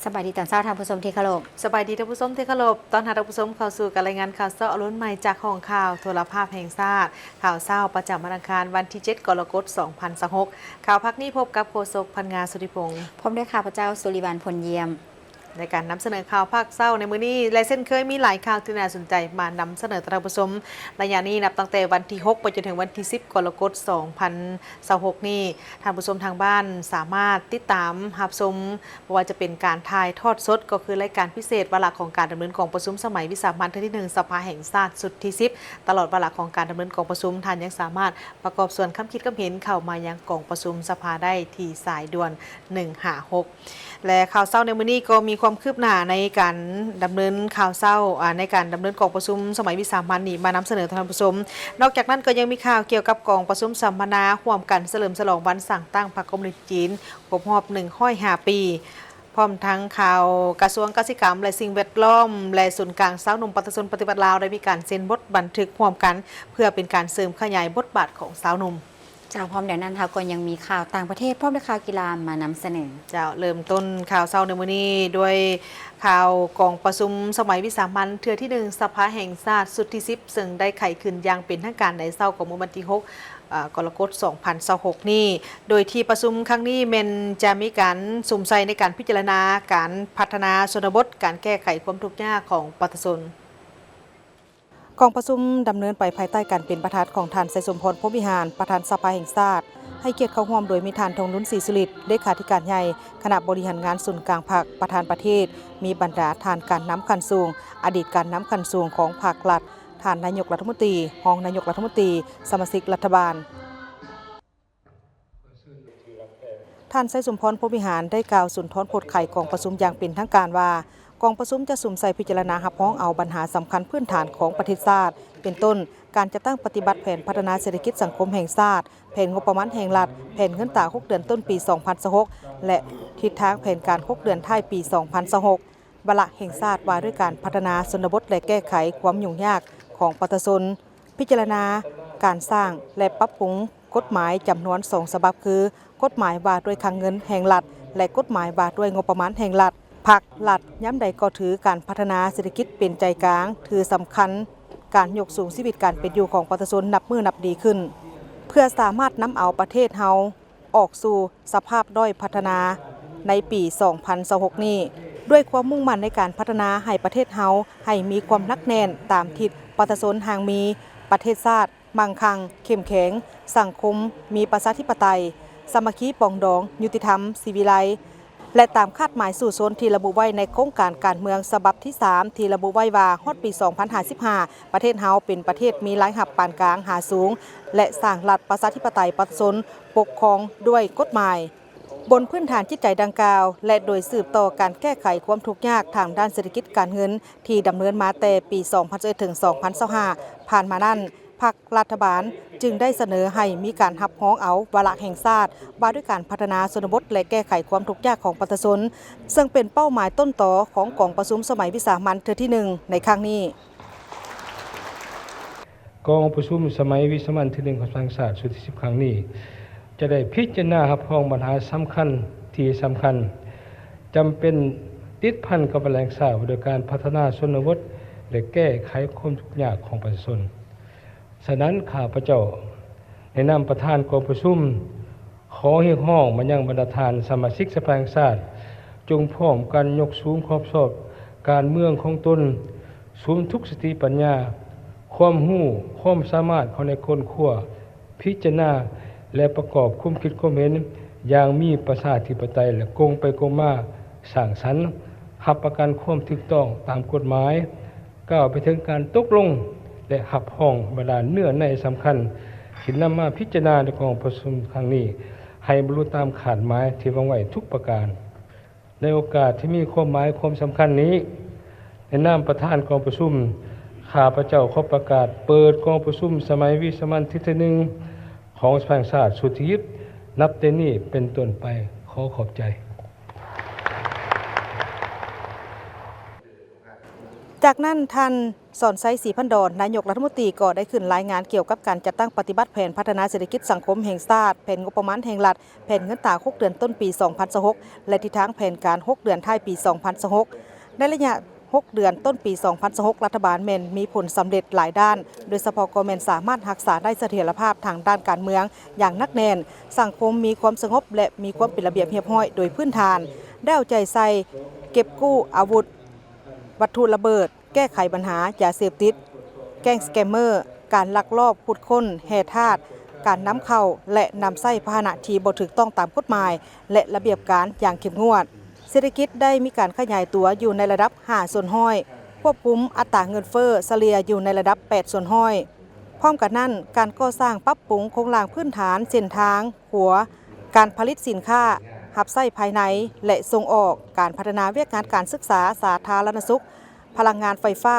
สบายดีตอนเช้าท่านผู้ชมที่เคารพสบายดีท่านผู้ชมที่เคารพตอนหาท่านผู้ชมเข้าสู่การรายงานข่าวเช้าอรุณใหม่จากห้องข่าวโทรภาพแห่งชาติข่าวเช้าประจำวันอังคารวันที่7กรกฎาคม2026ข่าวพักนี้พบกับโฆษกพันงาสุริพงศ์พร้อมด้วยข้าพเจ้าสุริวัลพลเยี่ยมในการนำเสนอข่าวภาคเศร้าในมื้อนี้และเส้นเคยมีหลายข่าวที่น่าสนใจมานำเสนอท่านผู้ชมระยะนี้นับตั้งแต่วันที่6ไปจนถึงวันที่10กรกฎาคม2026นี้ท่านผู้ชมทางบ้านสามารถติดตามรับชมบ่ว่าจะเป็นการถ่ายทอดสดก็คือรายการพิเศษวาระของการดำเนินกองประชุมสมัยวิสามัญที่1สภาแห่งชาติสุดที่10ตลอดวาระของการดำเนินกองประชุมท่านยังสามารถประกอบส่วนคำคิดคำเห็นเข้ามายังกองประชุมสภาได้ที่สายด่วน156และข่าวเช้าในมื้อนี้ก็มีความคืบหน้าในการดำเนินข่าวเช้าในการดำเนินกองประชุมสมัยวิสามัญนี้มานำเสนอท่านผู้ชมนอกจากนั้นก็ยังมีข่าวเกี่ยวกับกองประชุมสัมมนาร่วมกันเฉลิมฉลองวันสั่งตั้งพรรคคอมมิวนิสต์จีนครบรอบ105 ปีพร้อมทั้งข่าวกระทรวงเกษตรกรรมและสิ่งแวดล้อมและศูนย์กลางสาวหนุ่มประชาชนปฏิบัติลาวได้มีการเซ็นบทบันทึกร่วมกันเพื่อเป็นการเสริมขยายบทบาทของสาวหนุ่มจากพร้อมเดี๋ยวนั้นค่ะก็ยังมีข่าวต่างประเทศพร้อมด้วยข่าวกีฬามานำเสนอจะเริ่มต้นข่าวเช้าในมื้อนี้ด้วยข่าวกองประชุมสมัยวิสามัญเทื่อที่1สภาแห่งชาติสุดที่10ซึ่งได้ไขขึ้นอย่างเป็นทางการในเช้าของวันที่6กรกฎาคม2026นี้โดยที่ประชุมครั้งนี้จะมีการสุ่มใส่ในการพิจารณาการพัฒนาชนบทการแก้ไขความทุกข์ยากของประชาชนกองประชุมดำเนินไปภายใต้การเป็นประธานของท่านไสสมพร พรหมวิหารประธานสภาแห่งชาติให้เกียรติเข้าร่วมโดยมีท่านธงนุ้นศรีสุริตเลขาธิการใหญ่คณะบริหารงานศูนย์กลางภาคประธานประเทศมีบรรดาท่านการน้ำคันสูงอดีตการน้ำคันสูงของภาครัฐท่านนายกรัฐมนตรีรองนายกรัฐมนตรีสมาชิกรัฐบาลท่านไสสมพร พรหมวิหารได้กล่าวสุนทรพจน์ไขกองประชุมอย่างเป็นทางการว่ากองประชุมจะสุ่มใส่พิจารณารับพ้องเอาปัญหาสำคัญพื้นฐานของประเทศชาติเป็นต้นการจะตั้งปฏิบัติแผนพัฒนาเศรษฐกิจสังคมแห่งชาติแผนงบประมาณแห่งรัฐแผนเงินตรา6 เดือนต้นปี2026และทิศทางแผนการ6 เดือนท้ายปี2026วาระแห่งชาติว่าด้วยการพัฒนาชนบทและแก้ไขความยุ่งยากของประชาชนพิจารณาการสร้างและปรับปรุงกฎหมายจำนวน2 ฉบับคือกฎหมายว่าด้วยคลังเงินแห่งรัฐและกฎหมายว่าด้วยงบประมาณแห่งรัฐภาครัฐย้ำใดก็ถือการพัฒนาเศรษฐกิจเป็นใจกลางถือสำคัญการยกสูงชีวิตการเป็นอยู่ของประชาชนนับมือนับดีขึ้นเพื่อสามารถนำเอาประเทศเฮาออกสู่สภาพด้อยพัฒนาในปี2026นี้ด้วยความมุ่งมั่นในการพัฒนาให้ประเทศเฮาให้มีความหนักแน่นตามทิศประชาชนห่างมีประเทศชาติมั่งคั่งเข้มแข็งสังคมมีประชาธิปไตยสามัคคีปรองดองยุติธรรมศิวิไลและตามคาดหมายสู่โซนที่ระบุไว้ในโครงการการเมืองฉบับที่3ที่ระบุไว้ว่าฮอดปี2055ประเทศเฮาเป็นประเทศมีรายรับปานกลางหาสูงและสร้างรัฐประชาธิปไตยประชาชนปกครองด้วยกฎหมายบนพื้นฐานจิตใจดังกล่าวและโดยสืบต่อการแก้ไขความทุกข์ยากทางด้านเศรษฐกิจการเงินที่ดำเนินมาแต่ปี2021ถึง2025ผ่านมานั้นพรรครัฐบาลจึงได้เสนอให้มีการรับพ้องเอาวาระแห่งชาติว่าด้วยการพัฒนาชนบทและแก้ไขความทุกข์ยากของประชาชนซึ่งเป็นเป้าหมายต้นต่อของกองประชุมสมัยวิสามัญเทื่อที่1ในครั้งนี้กองประชุมสมัยวิสามัญที่1ของทางศาสตร์สุดที่10ครั้งนี้จะได้พิจารณารับพ้องปัญหาสำคัญที่สำคัญจำเป็นติดพันกับแรงสาวโดยการพัฒนาชนบทและแก้ไขความทุกข์ยากของประชาชนฉะนั้นข้าพเจ้าในนามประธานกองประชุมขอเรียกร้องมายังบรรดาท่านสมาชิกสภาแห่งชาติจงพร้อมกันยกสูงความชอบการเมืองของตนสูงทุกสติปัญญาความรู้ความสามารถของในคนขั้วพิจารณาและประกอบความคิดความเห็นอย่างมีประชาธิปไตยและกงไปกงมาสร้างสรรค์รับประกันความถูกต้องตามกฎหมายก้าวไปถึงการตกลงและหับห้องบรรดาเนื้อในสำคัญที่นำมาพิจารณาในกองประชุมครั้งนี้ให้บรรลุตามขาดหมายที่วางไว้ทุกประการในโอกาสที่มีความหมายความสำคัญนี้ในนามประธานกองประชุมข้าพเจ้าขอประกาศเปิดกองประชุมสมัยวิสามัญที่1ของสภาแห่งชาติสุดที่10นับแต่นี้เป็นต้นไปขอขอบใจ จากนั้นท่านสอนไซศรีพันดอนนายกรัฐมนตรีก็ได้ขึ้นรายงานเกี่ยวกับการจัดตั้งปฏิบัติแผนพัฒนาเศรษฐกิจสังคมแห่งชาติแผนงบประมาณแห่งรัฐแผนเงินตรา6 เดือนต้นปี 2026 และทิศทางแผนการ6 เดือนท้ายปี 2026ในระยะ6 เดือนต้นปี 2026 รัฐบาลแม่นมีผลสำเร็จหลายด้าน โดยเฉพาะก็แม่นสามารถรักษาได้เสถียรภาพทางด้านการเมืองอย่างนักแน่นสังคมมีความสงบและมีความเป็นระเบียบเรียบร้อยโดยพื้นฐานได้เอาใจใส่เก็บกู้อาวุธวัตถุระเบิดแก้ไขปัญหายาเสพติดแก๊งสแกมเมอร์การลักลอบขุดค้นแห่ทาสการนำเข้าและนำไส้พาหนะที่บ่ถูกต้องตามกฎหมายและระเบียบการอย่างเข้มงวดเศรษฐกิจได้มีการขยายตัวอยู่ในระดับ5ส่วนห้อยควบคุมอัตราเงินเฟ้อเฉลี่ยอยู่ในระดับ8ส่วนห้อยพร้อมกันนั้นการก่อสร้างปรับปรุงโครงสร้างพื้นฐานเส้นทางหัวการผลิตสินค้าหับไส้ภายในและส่งออกการพัฒนาเวียกงานการศึกษาสาธารณสุขพลังงานไฟฟ้า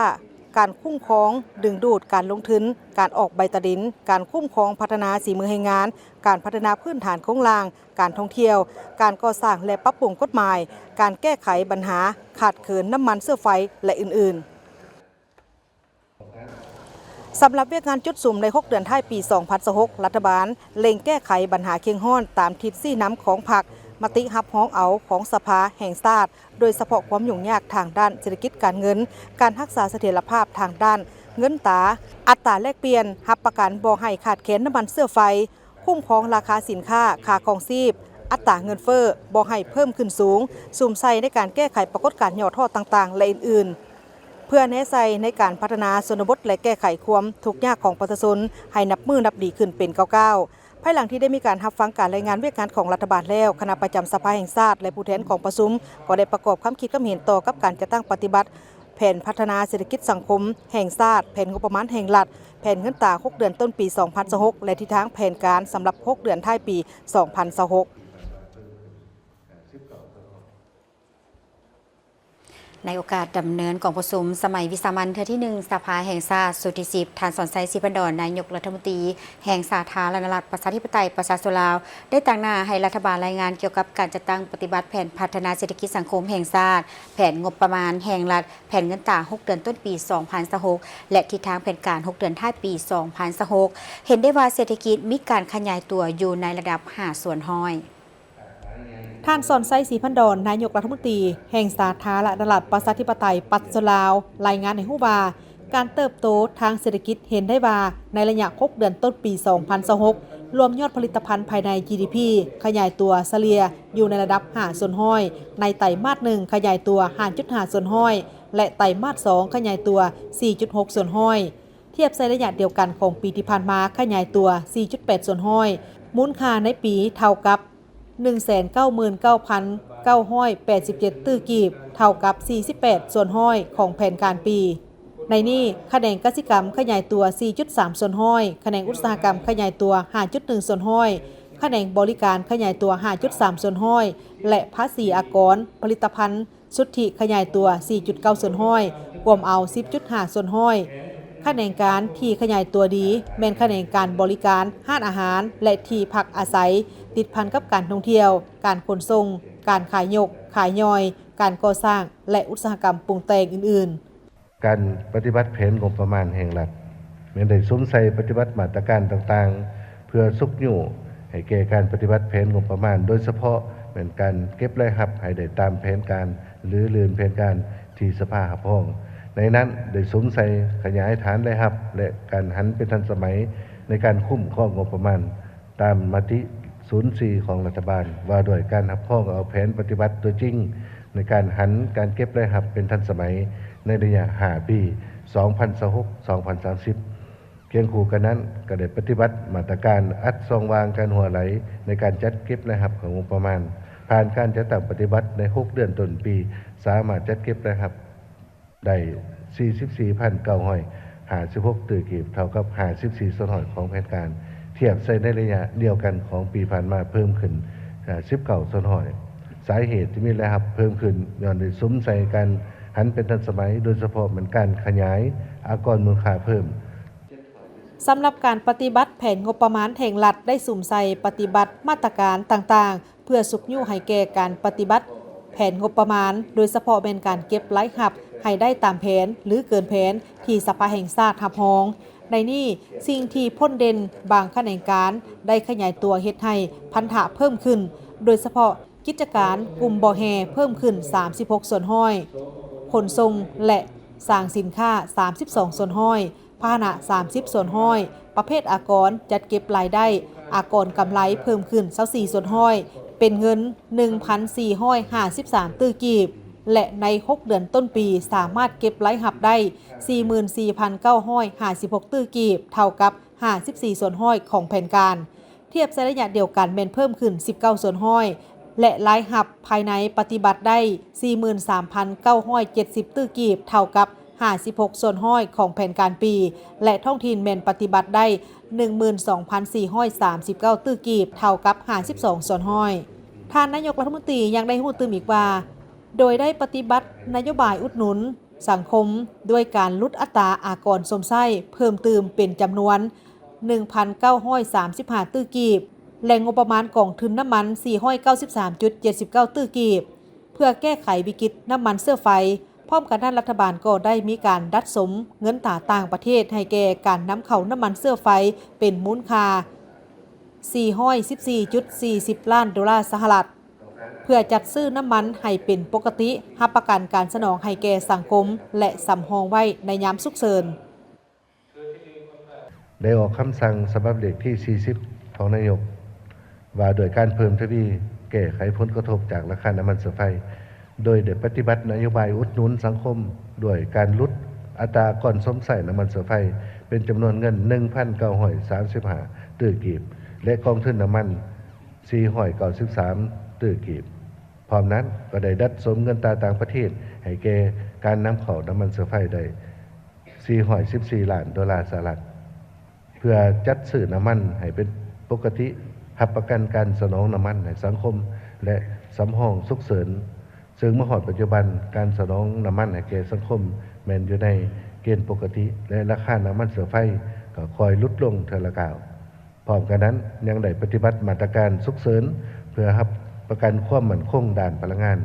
การคุ้มครองดึงดูดการลงทุนการออกใบตดินการคุ้มครองพัฒนาสีมือแรงงานการพัฒนาพื้นฐานโครงสร้างการท่องเที่ยวการก่อสร้างและปรับปรุงกฎหมายการแก้ไขปัญหาขาดเขินน้ำมันเสื้อไฟและอื่นๆสำหรับเวียกงานจุดสุ่มใน 6 เดือนท้ายปี 2026 รัฐบาลเล็งแก้ไขปัญหาเคียงห้อนตามทิศซี่น้ำของพรรคมติรับร้องเอาของสภาแห่งชาติโดยเฉพาะความยุ่งยากทางด้านเศรษฐกิจการเงินการรักษาเสถียรภาพทางด้านเงินตราอัตราแลกเปลี่ยนรับประกันบ่ให้ขาดแคลนน้ำมันเสื้อไฟคุ้มครองราคาสินค้าค่าครองชีพอัตราเงินเฟ้อบ่ให้เพิ่มขึ้นสูงสุ่มใส่ในการแก้ไขปรากฏการณ์ย่อท่อต่างๆและอื่นๆเพื่อแนะใส่ในการพัฒนาชนบทและแก้ไขความทุกข์ยากของประชาชนให้นับมือนับดีขึ้นเป็นก้าวภายหลังที่ได้มีการรับฟังการรายงานเวียกงานของรัฐบาลแล้วคณะประจำสภาแห่งชาติและผู้แทนของประชุมก็ได้ประกอบความคิดความเห็นต่อกับการจัดตั้งปฏิบัติแผนพัฒนาเศรษฐกิจสังคมแห่งชาติแผนงบประมาณแห่งรัฐแผนเงินตรา6 เดือนต้นปี 2026 และทิศทางแผนการสำหรับ6 เดือนท้ายปี 2026ในโอกาสดำเนินกองประชุมสมัยวิสามัญเทื่อที่1สภาแห่งชาติสุดที่10ท่านสอนไซศรีพันดอนนายกรัฐมนตรีแห่งสาธารณรัฐประชาธิปไตยประชาชนลาวได้ตั้งหน้าให้รัฐบาลรายงานเกี่ยวกับการจัดตั้งปฏิบัติแผนพัฒนาเศรษฐกิจสังคมแห่งชาติแผนงบประมาณแห่งรัฐแผนเงินตรา6 เดือนต้นปี 2026 และทิศทางแผนการ6 เดือนท้ายปี 2026 เห็นได้ว่าเศรษฐกิจมีการขยายตัวอยู่ในระดับ5ส่วนห้อยท่านสอนไซศรีพันดอนนายกรัฐมนตรีแห่งสาธารณรัฐประชาธิปไตยปัจจุบันลาวรายงานในฮู้ว่าการเติบโตทางเศรษฐกิจเห็นได้ว่าในระยะ6 เดือนต้นปี 2026 รวมยอดผลิตภัณฑ์ภายใน GDP ขยายตัวเฉลี่ยอยู่ในระดับ5ส่วนห้อยในไตรมาส1ขยายตัว 5.5 ส่วนห้อยและไตรมาส2ขยายตัว 4.6 ส่วนห้อยเทียบในระยะเดียวกันของปีที่ผ่านมาขยายตัว 4.8 ส่วนห้อยมูลค่าในปีเท่ากับ199,987 ตื้อกีบเท่ากับ48ส่วนห้อยของแผนการปีในนี้คะแนนกสิกรรมขยายตัว 4.3 ส่วนห้อยคะแนนอุตสาหกรรมขยายตัว 5.1 ส่วนห้อยคะแนนบริการขยายตัว 5.3 ส่วนห้อยและภาษีอากรผลิตภัณฑ์สุทธิขยายตัว 4.9 ส่วนห้อยรวมเอา 10.5 ส่วนห้อยคะแนนการที่ขยายตัวดีแม่นคะแนนการบริการห้านอาหารและที่พักอาศัยติดพันกับการท่องเที่ยวการขนส่งการขายยกขายย่อยการก่อสร้างและอุตสาหกรรมปรุงแต่งอื่นๆการปฏิบัติแผนงบประมาณแห่งรัฐแม้ได้สวมใส่ปฏิบัติมาตรการต่างๆเพื่อสุกอยู่ให้แก่การปฏิบัติแผนงบประมาณโดยเฉพาะเป็นการเก็บรายรับให้ได้ตามแผนการหรือลืนแผนการที่สภารับรองในนั้นได้สวมใส่ขยายฐานรายรับและการหันเป็นทันสมัยในการคุ้มครองงบประมาณตามมติ04ของรัฐบาลว่าด้วยการรับรองเอาแผนปฏิบัติตัวจริงในการหันการเก็บรายรับเป็นทันสมัยในระยะ5 ปี 2026-2030 เคียงคู่กันนั้นก็ได้ปฏิบัติมาตรการอัดซองวางการหัวไหลในการจัดเก็บรายรับของงบประมาณผ่านการจัดตั้งปฏิบัติใน6 เดือนต้นปีสามารถจัดเก็บรายรับได้ 44,956 ตื้อกีบเท่ากับ 54 ส่วนห้อยของแผนการเทียบใส่ในระยะเดียวกันของปีผ่านมาเพิ่มขึ้น 19 ส่วนห้อยสาเหตุที่มีรายรับเพิ่มขึ้นย้อนได้สวมใส่การหันเป็นทันสมัยโดยเฉพาะเหมือนการขยายอากรมูลค่าเพิ่มสำหรับการปฏิบัติแผนงบประมาณแห่งรัฐได้สุ่มใส่ปฏิบัติมาตรการต่างๆเพื่อสุขยู่ให้แก่การปฏิบัติแผ แผนงบประมาณโดยเฉพาะเป็นการเก็บรายรับให้ได้ตามแผนหรือเกินแผนที่สภาแห่งชาติรับรองในนี้สิ่งที่พ้นเด่นบางแขนงการได้ขยายตัวเฮ็ดให้พันธะเพิ่มขึ้นโดยเฉพาะกิจการกลุ่มบ่อแห่เพิ่มขึ้น36ส่วนห้อยขนส่งและสร้างสินค้า32ส่วนห้อยพาหนะ30ส่วนห้อยประเภทอากรจัดเก็บรายได้อากรกำไรเพิ่มขึ้น24ส่วนห้อยเป็นเงิน 1,453 ตื้อกีบและใน 6 เดือนต้นปีสามารถเก็บรายรับได้ 44,956 ตื้อกีบเท่ากับ54ส่วนห้อยของแผนการเทียบในระยะเดียวกันแม่นเพิ่มขึ้น19ส่วนห้อยและรายรับภายในปฏิบัติได้ 43,970 ตื้อกีบเท่ากับ56ส่วนห้อยของแผนการปีและท้องถิ่นแม่นปฏิบัติได้ 12,439 ตื้อกีบเท่ากับ52ส่วนห้อยท่านนายกรัฐมนตรียังได้ฮู้ตื่มอีกว่าโดยได้ปฏิบัตินโยบายอุดหนุนสังคมด้วยการลดอัตราอากรสมไส้เพิ่มเติมเป็นจำนวน 1,935 ตื้อกีบและงบประมาณกองทุนน้ำมัน 493.79 ตื้อกีบเพื่อแก้ไขวิกฤตน้ำมันเสื้อไฟพร้อมกันด้านรัฐบาลก็ได้มีการดัดสมเงินตราต่างประเทศให้แก่การนำเข้าน้ำมันเสื้อไฟเป็นมูลค่า 414.40 ล้านดอลลาร์สหรัฐเพื่อจัดซื้อน้ำมันให้เป็นปกติรับประกันการสนองให้แก่สังคมและสำรองไว้ในยามฉุกเฉินได้ออกคำสั่งฉบับเลขที่ 40 ของนายกว่าโดยการเพิ่มทวีแก้ไขผลกระทบจากราคาน้ำมันเสื้อไฟโดยได้ปฏิบัตินโยบายอุดหนุนสังคมด้วยการลดอัตราก่อนสมใส่น้ำมันเสื้อไฟเป็นจำนวนเงิน 1,935 ตื้อกีบและกองทุนน้ำมัน 493 ตื้อกีบพร้อมนั้นก็ได้ดัดสมเงินตราต่างประเทศให้แก่การนำเข้าน้ำมันเสื้อไฟได้414 ล้านดอลลาร์สหรัฐเพื่อจัดซื้อน้ำมันให้เป็นปกติรับประกันการสนองน้ำมันให้สังคมและสำรองฉุกเฉินซึ่งเมื่อหอดปัจจุบันการสนองน้ำมันให้แก่สังคมแม้นอยู่ในเกณฑ์ปกติและราคาน้ำมันเสื้อไฟก็คอยลดลงเทอละก้าวพร้อมกันนั้นยังได้ปฏิบัติมาตรการฉุกเฉินเพื่อรับประกันความมั่นคงด้านพลังงาน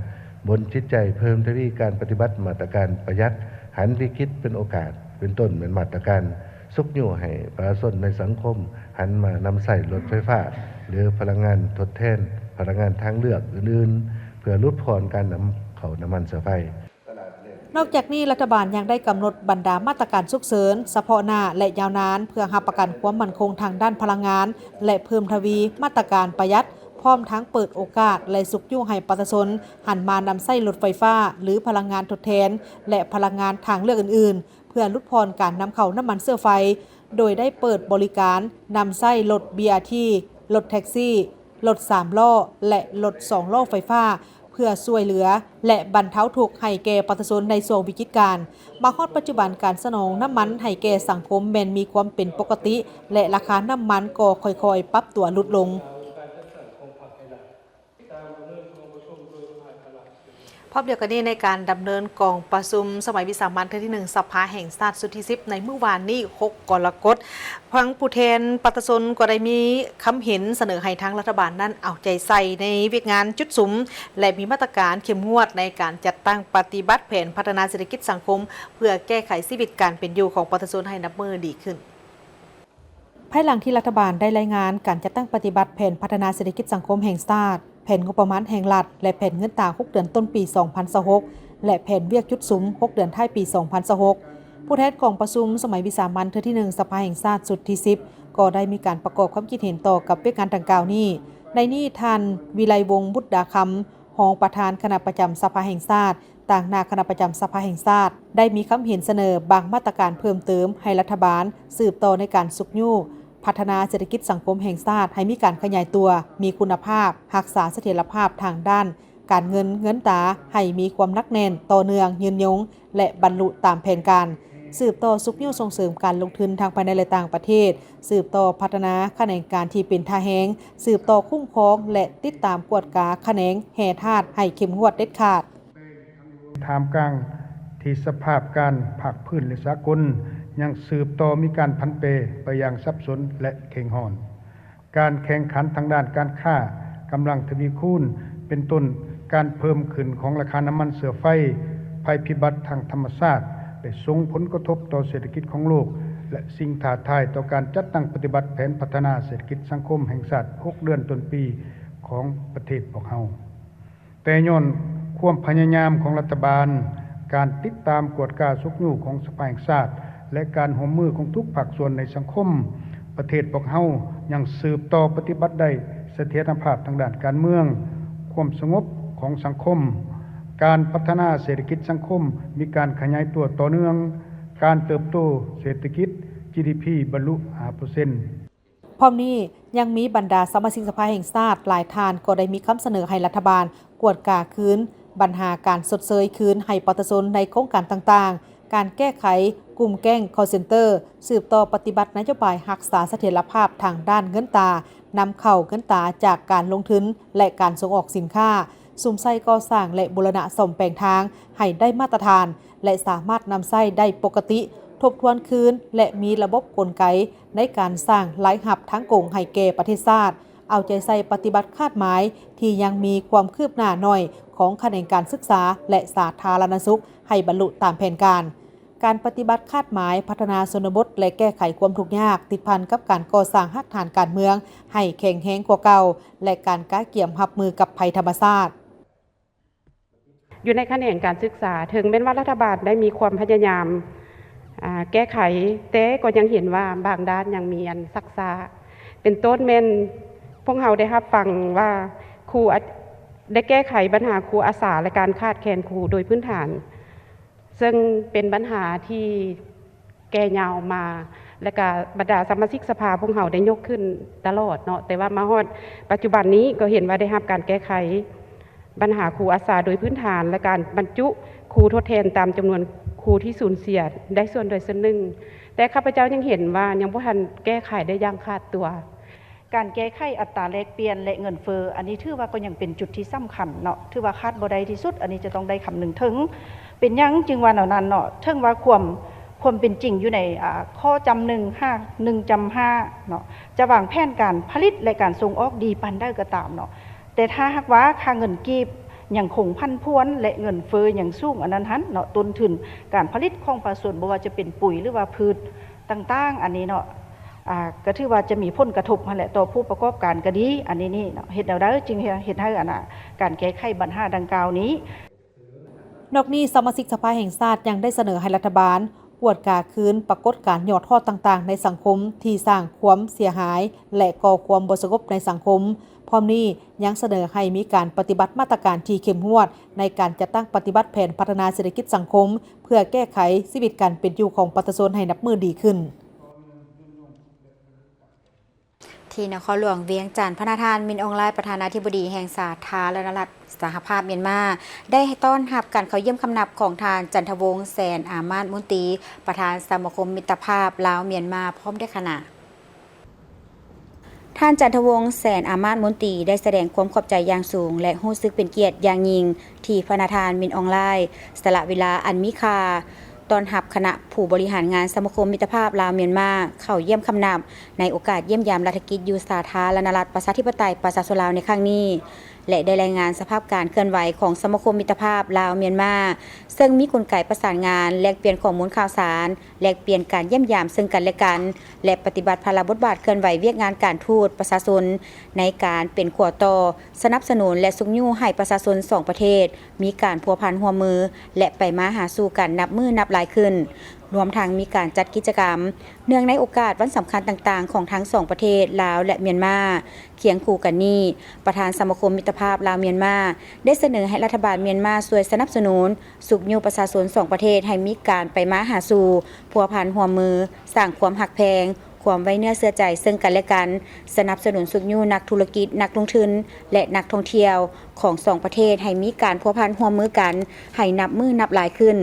บนจิตใจเพิ่มทวีการปฏิบัติมาตรการประหยัดหันวิกฤตเป็นโอกาสเป็นต้นเป็นมาตรการซุกยู่ให้ประชาชนในสังคมหันมานำใส่รถไฟฟ้าหรือพลังงานทดแทนพลังงานทางเลือกอื่นๆเพื่อลดผ่อนการนำเข้าน้ำมันเสื้อไฟนอกจากนี้รัฐบาลยังได้กำหนดบรรดามาตรการฉุกเฉินเฉพาะหน้าและยาวนานเพื่อรับประกันความมั่นคงทางด้านพลังงานและเพิ่มทวีมาตรการประหยัดพร้อมทั้งเปิดโอกาสและสุกยู่ให้ประชาชนหันมานำใช้รถไฟฟ้าหรือพลังงานทดแทนและพลังงานทางเลือกอื่นๆเพื่อลดผ่อนการนำเข้าน้ำมันเสื้อไฟโดยได้เปิดบริการนำใช้รถ BRT รถแท็กซี่รถ3ล้อและรถ2ล้อไฟฟ้าเพื่อช่วยเหลือและบรรเทาทุกข์ให้แก่ประชาชนในช่วงวิกฤตการณ์มาฮอดปัจจุบันการสนองน้ำมันให้แก่สังคมแม้นมีความเป็นปกติและราคาน้ำมันก็ค่อยๆปรับตัวลดลงพร้อมเดียวกันนี้ในการดำเนินกองประชุมสมัยวิสามัญเทื่อที่1สภาแห่งชาติสุดที่10ในเมื่อวานนี้6กรกฎาคมพังผู้แทนประชาชนก็ได้มีคำเห็นเสนอให้ทางรัฐบาลนั้นเอาใจใส่ในเวียกงานจุดสุมและมีมาตรการเข้มงวดในการจัดตั้งปฏิบัติแผนพัฒนาเศรษฐกิจสังคมเพื่อแก้ไขชีวิตการเป็นอยู่ของประชาชนให้นับมือดีขึ้นภายหลังที่รัฐบาลได้รายงานการจัดตั้งปฏิบัติแผนพัฒนาเศรษฐกิจสังคมแห่งชาติแผนงบประมาณแห่งรัฐและแผนเงินตรา6เดือนต้นปี 2026 และแผนเวียกจุดสุม6เดือนท้ายปี 2026 ผู้แทนกองประชุมสมัยวิสามัญเทื่อที่1สภาแห่งชาติสุดที่10ก็ได้มีการประกอบความคิดเห็นต่อกับเวียกงานดังกล่าวนี้ในนี้ท่านวิไลวงศ์บุตรดาคำรองประธานคณะประจำสภาแห่งชาติต่างหน้าคณะประจำสภาแห่งชาติได้มีความเห็นเสนอบางมาตรการเพิ่มเติมให้รัฐบาลสืบต่อในการสุกยู่พัฒนาเศรษฐกิจสังคมแห่งชาติให้มีการขยายตัวมีคุณภาพรักษาเสถียรภาพทางด้านการเงินตราให้มีความหนักแน่นต่อเนื่องยืนยงและบรรลุตามแผนการสืบต่อสุกยู่ส่งเสริมการลงทุนทางภายในและต่างประเทศสืบต่อพัฒนาแขนงการที่เป็นท่าแห้งสืบต่อคุ้มครองและติดตามกวดกาแขนงแห่ธาตุให้เข้มงวดเด็ดขาดท่ามกลางที่สภาพการภาคพื้นและสากลยังสืบต่อมีการพันเปไปอย่างซับซ้อนและเข่งหอนการแข่งขันทางด้านการค้ากำลังทวีคูณเป็นต้น การเพิ่มขึ้นของราคาน้ำมันเสือไฟภัยพิบัติทางธรรมชาติได้ส่งผลกระทบต่อเศรษฐกิจของโลกและสิ่งท้าทายต่อการจัดตั้งปฏิบัติแผนพัฒนาเศรษฐกิจสังคมแห่งชาติ6 เดือนต้นปีของประเทศพวกเราแต่ย้อนความพยายามของรัฐบาลการติดตามกวดกาสุกยู่ของสภาแห่งชาติและการร่วมมือของทุกภาคส่วนในสังคมประเทศพวกเรายังสืบต่อปฏิบัติได้เสถียรภาพทางด้านการเมืองความสงบของสังคมการพัฒนาเศรษฐกิจสังคมมีการขยายตัวต่อเนื่องการเติบโตเศรษฐกิจ GDP บรรลุ 5% พร้อมนี้ยังมีบรรดาสมาชิกสภาแห่งชาติหลายท่านก็ได้มีคำเสนอให้รัฐบาลกวดกาคืนปัญหาการชดเชยคืนให้ประชาชนในโครงการต่างๆการแก้ไขกลุ่มแก๊ง call center สืบต่อปฏิบัตินโยบายรักษาเสถียรภาพทางด้านเงินตานำเข้าเงินตาจากการลงทุนและการส่งออกสินค้าซุ่มไส้ก่อสร้างและบูรณะซ่อมแปลงทางให้ได้มาตรฐานและสามารถนำไส้ได้ปกติทบทวนคืนและมีระบบกลไกในการสร้างหลายหับทั้งกงให้แก่ประเทศชาติเอาใจใส่ปฏิบัติคาดหมายที่ยังมีความคืบหน้าหน่อยของแขนงการศึกษาและสาธารณสุขให้บรรลุตามแผนการปฏิบัติคาดหมายพัฒนาชนบทและแก้ไขความทุกข์ยากติดพันกับการก่อสร้างรากฐานการเมืองให้แข็งแรงกว่าเก่าและการก้าวเกี่ยมรับมือกับภัยธรรมชาติอยู่ในแขนงการศึกษาถึงแม้ว่ารัฐบาลได้มีความพยายามแก้ไขแต่ก็ยังเห็นว่าบางด้านยังมีอันซักซ้าเป็นต้นเมนพวกเราได้รับฟังว่าครูได้แก้ไขปัญหาครูอาสาและการขาดแคลนครูโดยพื้นฐานซึ่งเป็นปัญหาที่แก่ยาวมาและก็บรรดาสมาชิกสภาพวกเราได้ยกขึ้นตลอดเนาะแต่ว่ามาฮอดปัจจุบันนี้ก็เห็นว่าได้รับการแก้ไขปัญหาครูอาสาโดยพื้นฐานและการบรรจุครูทดแทนตามจำนวนครูที่สูญเสียได้ส่วนโดยส่วนหนึ่งแต่ข้าพเจ้ายังเห็นว่ายังบ่ทันแก้ไขได้อย่างขาดตัวการแก้ไขอัตราแลกเปลี่ยนและเงินเฟ้ออันนี้ถือว่าก็ยังเป็นจุดที่สำคัญเนาะถือว่าคาดบ่ได้ที่สุดอันนี้จะต้องได้คำนึงถึงเป็นยังจึงว่านั้นเนาะถึงว่าความเป็นจริงอยู่ในข้อจำ1 จำ 5เนาะจะวางแผนการผลิตและการส่งออกดีปานได้ก็ตามเนาะแต่ถ้าหากว่าค่าเงินกีบยังคงพันพวนและเงินเฟ้ออย่างสูงอันนั้นเนาะต้นทุนการผลิตของประชาชนบ่ว่าจะเป็นปุ๋ยหรือว่าพืชต่างๆอันนี้เนาะก็ถือว่าจะมีผลกระทบมาแหละต่อผู้ประกอบการก็ดีอันนี้นี่เฮ็ดแนวใดจึงเฮ็ดให้การแก้ไขปัญหาดังกล่าวนี้นอกนี้สมาชิกสภาแห่งชาติยังได้เสนอให้รัฐบาลกวดกาคืนปรากฏการณ์ยอดทอดต่างๆในสังคมที่สร้างความเสียหายและก่อความบ่สงบในสังคมพร้อมนี้ยังเสนอให้มีการปฏิบัติมาตรการที่เข้มงวดในการจัดตั้งปฏิบัติแผนพัฒนาเศรษฐกิจสังคมเพื่อแก้ไขชีวิตการเป็นอยู่ของประชาชนให้นับมือดีขึ้นที่นครหลวงเวียงจันทร์พระประธานมินอองไลน์ประธานาธิบดีแห่งสาธารณรัฐสหภาพเมียนมาได้ต้อนรับการเข้าเยี่ยมคำนับของทานจันทวงศ์แสนอามาตย์มุนตรีประธานสมาคมมิตรภาพลาวเมียนมาพร้อมด้วยคณะท่านจันทวงศ์แสนอามาตย์มุนตรีได้แสดงความขอบใจอย่างสูงและรู้สึกเป็นเกียรติอย่างยิ่งที่พระประธานมินอองไลน์สละเวลาอันมีค่าตอนรับคณะผู้บริหารงานสมาคมมิตรภาพลาวเมียนมาเข้าเยี่ยมคำนับในโอกาสเยี่ยมยามรัฐกิจอยู่สาธารณรัฐประชาธิปไตยประชาชนลาวในครั้งนี้และได้รายงานสภาพการเคลื่อนไหวของสมาคมมิตรภาพลาวเมียนมาซึ่งมีกลไกประสานงานแลกเปลี่ยนข้อมูลข่าวสารแลกเปลี่ยนการเยี่ยมยามซึ่งกันและกันและปฏิบัติภารบทบาทเคลื่อนไหวเวียกงานการทูตประชาชนในการเป็นขั้วต่อสนับสนุนและสุขยู่ให้ประชาชน2ประเทศมีการพัวพันร่วมมือและไปมาหาสู่กันนับมือนับหลายขึ้นรวมทั้งมีการจัดกิจกรรมเนื่องในโอกาสวันสำคัญต่างๆของทั้ง2ประเทศลาวและเมียนมาเคียงคู่กันนี้ประธานสมาคมมิตรภาพลาวเมียนมาได้เสนอให้รัฐบาลเมียนมาช่วยสนับสนุนสุขอยู่ประชาชน2ประเทศให้มีการไปมาหาสู่พัวพันร่วมมือสร้างความหักแพงความไว้เนื้อเชื่อใจซึ่งกันและกันสนับสนุนสุขอยู่นักธุรกิจนักลงทุนและนักท่องเที่ยวของ2ประเทศให้มีการพัวพันร่วมมือกันให้นับมือนับหลายขึ้น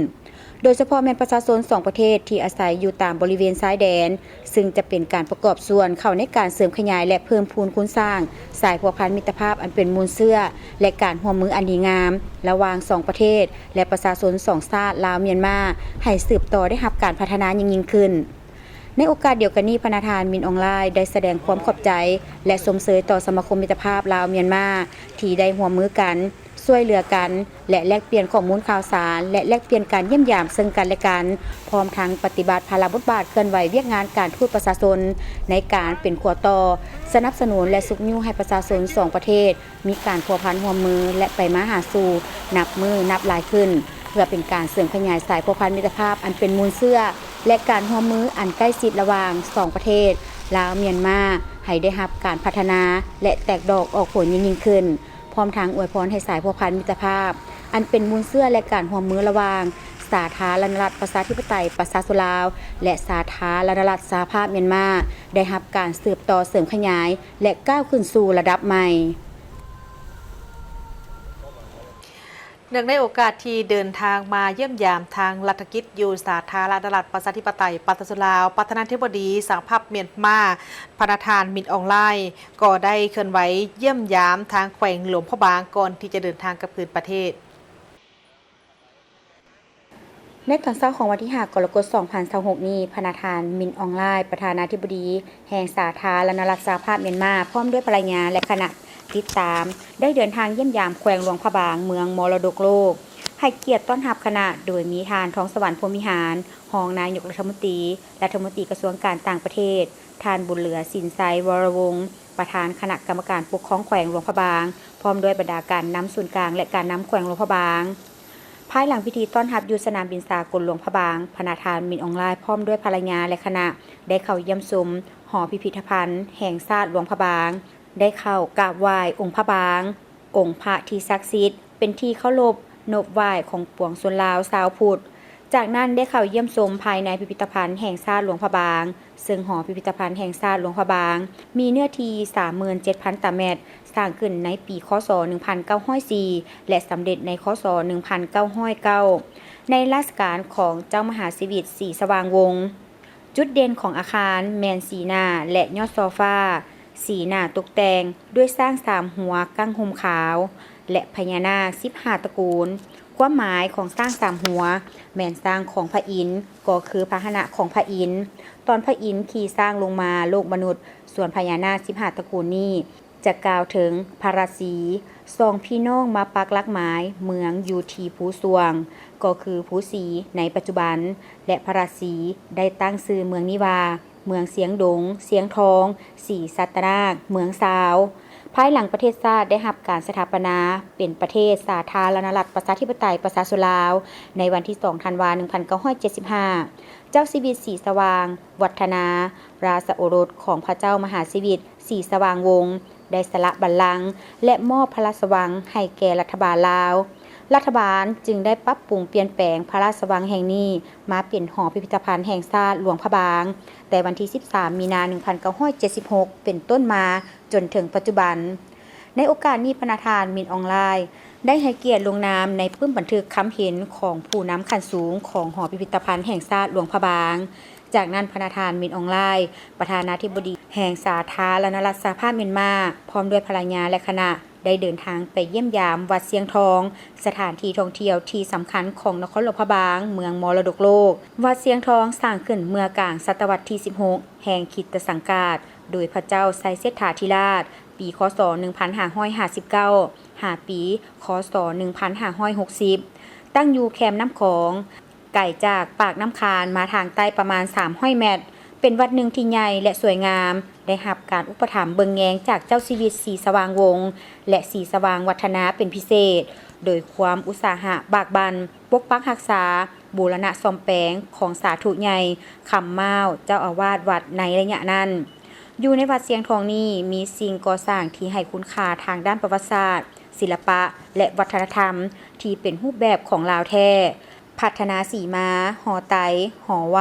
โดยเฉพาะแม่นประชาชน2ประเทศที่อาศัยอยู่ตามบริเวณชายแดนซึ่งจะเป็นการประกอบส่วนเข้าในการเสริมขยายและเพิ่มพูนคุณสร้างสายพัวพันมิตรภาพอันเป็นมูลเชื่อและการร่วมมืออันดีงามระหว่าง2ประเทศและประชาชน2ชาติลาวเมียนมาให้สืบต่อได้รับการพัฒนายิ่งขึ้นในโอกาสเดียวกันนี้ประธานมินอองไลน์ได้แสดงความขอบใจและสมเสยต่อสมาคมมิตรภาพลาวเมียนมาที่ได้ร่วมมือกัน ช่วยเหลือกันและแลกเปลี่ยนข้อมูลข่าวสารและแลกเปลี่ยนการเยี่ยมยามซึ่งกันและกันพร้อมทั้งปฏิบัติภารบทบาทเคลื่อนไหวเวียกงานการทูตประชาชนในการเป็นขัวต่อสนับสนุนและสุขนิ้วให้ประชาชน2ประเทศมีการพัวพันร่วมมือและไปมาหาสู่นับมือนับหลายขึ้นเพื่อเป็นการเสริมขยายสายพัวพันมิตรภาพอันเป็นมูลเชื่อและการร่วมมืออันใกล้ชิดระหว่าง2ประเทศลาวเมียนมาให้ได้รับการพัฒนาและแตกดอกออกผลยิ่งขึ้นพร้อมทั้งอวยพรให้สายพัวพันมิตรภาพอันเป็นมูลเชื่อและการร่วมมือระหว่างสาธารณรัฐประชาธิปไตยประชาชนลาวและสาธารณรัฐสหภาพเมียนมาได้รับการสืบต่อเสริมขยายและก้าวขึ้นสู่ระดับใหม่เนื่องในโอกาสที่เดินทางมาเยี่ยมยามทางรัฐกิจอยู่สาธารณรัฐประชาธิปไตยประชาชนลาวประธานาธิบดีสหภาพเมียนมาประธานมินออนไลน์ก็ได้เคลื่อนไหวเยี่ยมยามทางแขวงหลวงพระบางก่อนที่จะเดินทางกลับคืนประเทศในตอนเช้าของวันที่5 กรกฎาคม 2026 นี้ประธานมินออนไลน์ประธานาธิบดีแห่งสาธารณรัฐสหภาพเมียนมาพร้อมด้วยภรรยาและคณะติดตามได้เดินทางเยี่ยมยามแขวงหลวงพระบางเมืองมรดกโลกให้เกียรติต้อนรับคณะโดยมีทานท้องสวรรค์พรหมิหารรองนายกรัฐมนตรีกระทรวงการต่างประเทศทานบุญเหลือสินไซวรวงศ์ประธานคณะกรรมการปกครองแขวงหลวงพระบางพร้อมด้วยบรรดาการนำศูนย์กลางและการนำแขวงหลวงพระบางภายหลังพิธีต้อนรับอยู่สนามบินสากลหลวงพระบางประธานมินออนไลน์พร้อมด้วยภรรยาและคณะได้เข้าเยี่ยมชมหอพิพิธภัณฑ์แห่งชาติหลวงพระบางได้เข้ากราบไหว้องค์พระบางองค์พระที่ศักดิ์สิทธิ์เป็นที่เคารพนบไหว้ของปวงชนลาวชาวพุทธจากนั้นได้เข้าเยี่ยมชมภายในพิพิธภัณฑ์แห่งชาติหลวงพระบางซึ่งหอพิพิธภัณฑ์แห่งชาติหลวงพระบางมีเนื้อที่ 37,000 ตารางเมตรสร้างขึ้นในปีค.ศ. 1904และสำเร็จในค.ศ. 1909ในรัชกาลของเจ้ามหาชีวิตศรีสว่างวงศ์จุดเด่นของอาคารแมนสีหน้าและยอดโซฟาสีหน้าตกแต่งด้วยสร้าง3หัวกั้งห่มขาวและพญานาค15ตระกูลความหมายของสร้าง3หัวแม่นสร้างของพระอินทร์ก็คือพาหนะของพระอินทร์ตอนพระอินทร์ขี่สร้างลงมาโลกมนุษย์ส่วนพญานาค15ตระกูลนี้จะกล่าวถึงพระราศีสองพี่น้องมาปักหลักหมายเมืองอยู่ที่ภูสวงก็คือภูสีในปัจจุบันและพระราศีได้ตั้งชื่อเมืองนี้ว่าเมืองเสียงดงเสียงทองศรีสัตนาคเมืองสาวภายหลังประเทศชาติได้รับการสถาปนาเป็นประเทศสาธารณรัฐประชาธิปไตยประชาชนลาวในวันที่2 ธันวาคม 1975เจ้าชีวิตศรีสว่างวัฒนา ราชโอรสของพระเจ้ามหาชีวิตศรีสว่างวงศ์ได้สละบัลลังก์และมอบพระราชวังให้แก่รัฐบาลลาวรัฐบาลจึงได้ปรับปรุงเปลี่ยนแปลงพระราชวังแห่งนี้มาเป็นหอพิพิธภัณฑ์แห่งชาติหลวงพระบางแต่วันที่13 มีนาคม 1976เป็นต้นมาจนถึงปัจจุบันในโอกาสนี้ประธานมินออนไลน์ได้ให้เกียรติลงนามในปึ้มบันทึกคำเห็นของผู้นำขั้นสูงของหอพิพิธภัณฑ์แห่งชาติหลวงพระบางจากนั้นประธานมินออนไลน์ประธานาธิบดีแห่งสาธารณรัฐสหภาพเมียนมาพร้อมด้วยภรรยาและคณะได้เดินทางไปเยี่ยมยามวัดเสียงทองสถานที่ท่องเที่ยวที่สำคัญของนครหลวงพระบางเมืองมรดกโลกวัดเสียงทองสร้างขึ้นเมื่อกลางศตวรรษที่16แห่งคริสตศักราชโดยพระเจ้าไซเซฐาธิราชปีค.ศ. 1559 5 ปีค.ศ. 1560ตั้งอยู่แคมป์น้ำของไก่จากปากน้ำคานมาทางใต้ประมาณ300 เมตรเป็นวัดหนึ่งที่ใหญ่และสวยงามได้รับการอุปถัมภ์เบิงแยงจากเจ้าชีวิตศรีสว่างวงศ์และศรีสว่างวัฒนาเป็นพิเศษโดยความอุตสาหะบากบั่นปกปักรักษาบูรณะซ่อมแปลงของสาธุใหญ่คำม้าวเจ้าอาวาสวัดในระยะนั้นอยู่ในวัดเสียงทองนี้มีสิ่งก่อสร้างที่ให้คุณค่าทางด้านประวัติศาสตร์ศิลปะและวัฒนธรรมที่เป็นรูปแบบของลาวแท้พัฒนาสีม้าหอไตหอไหว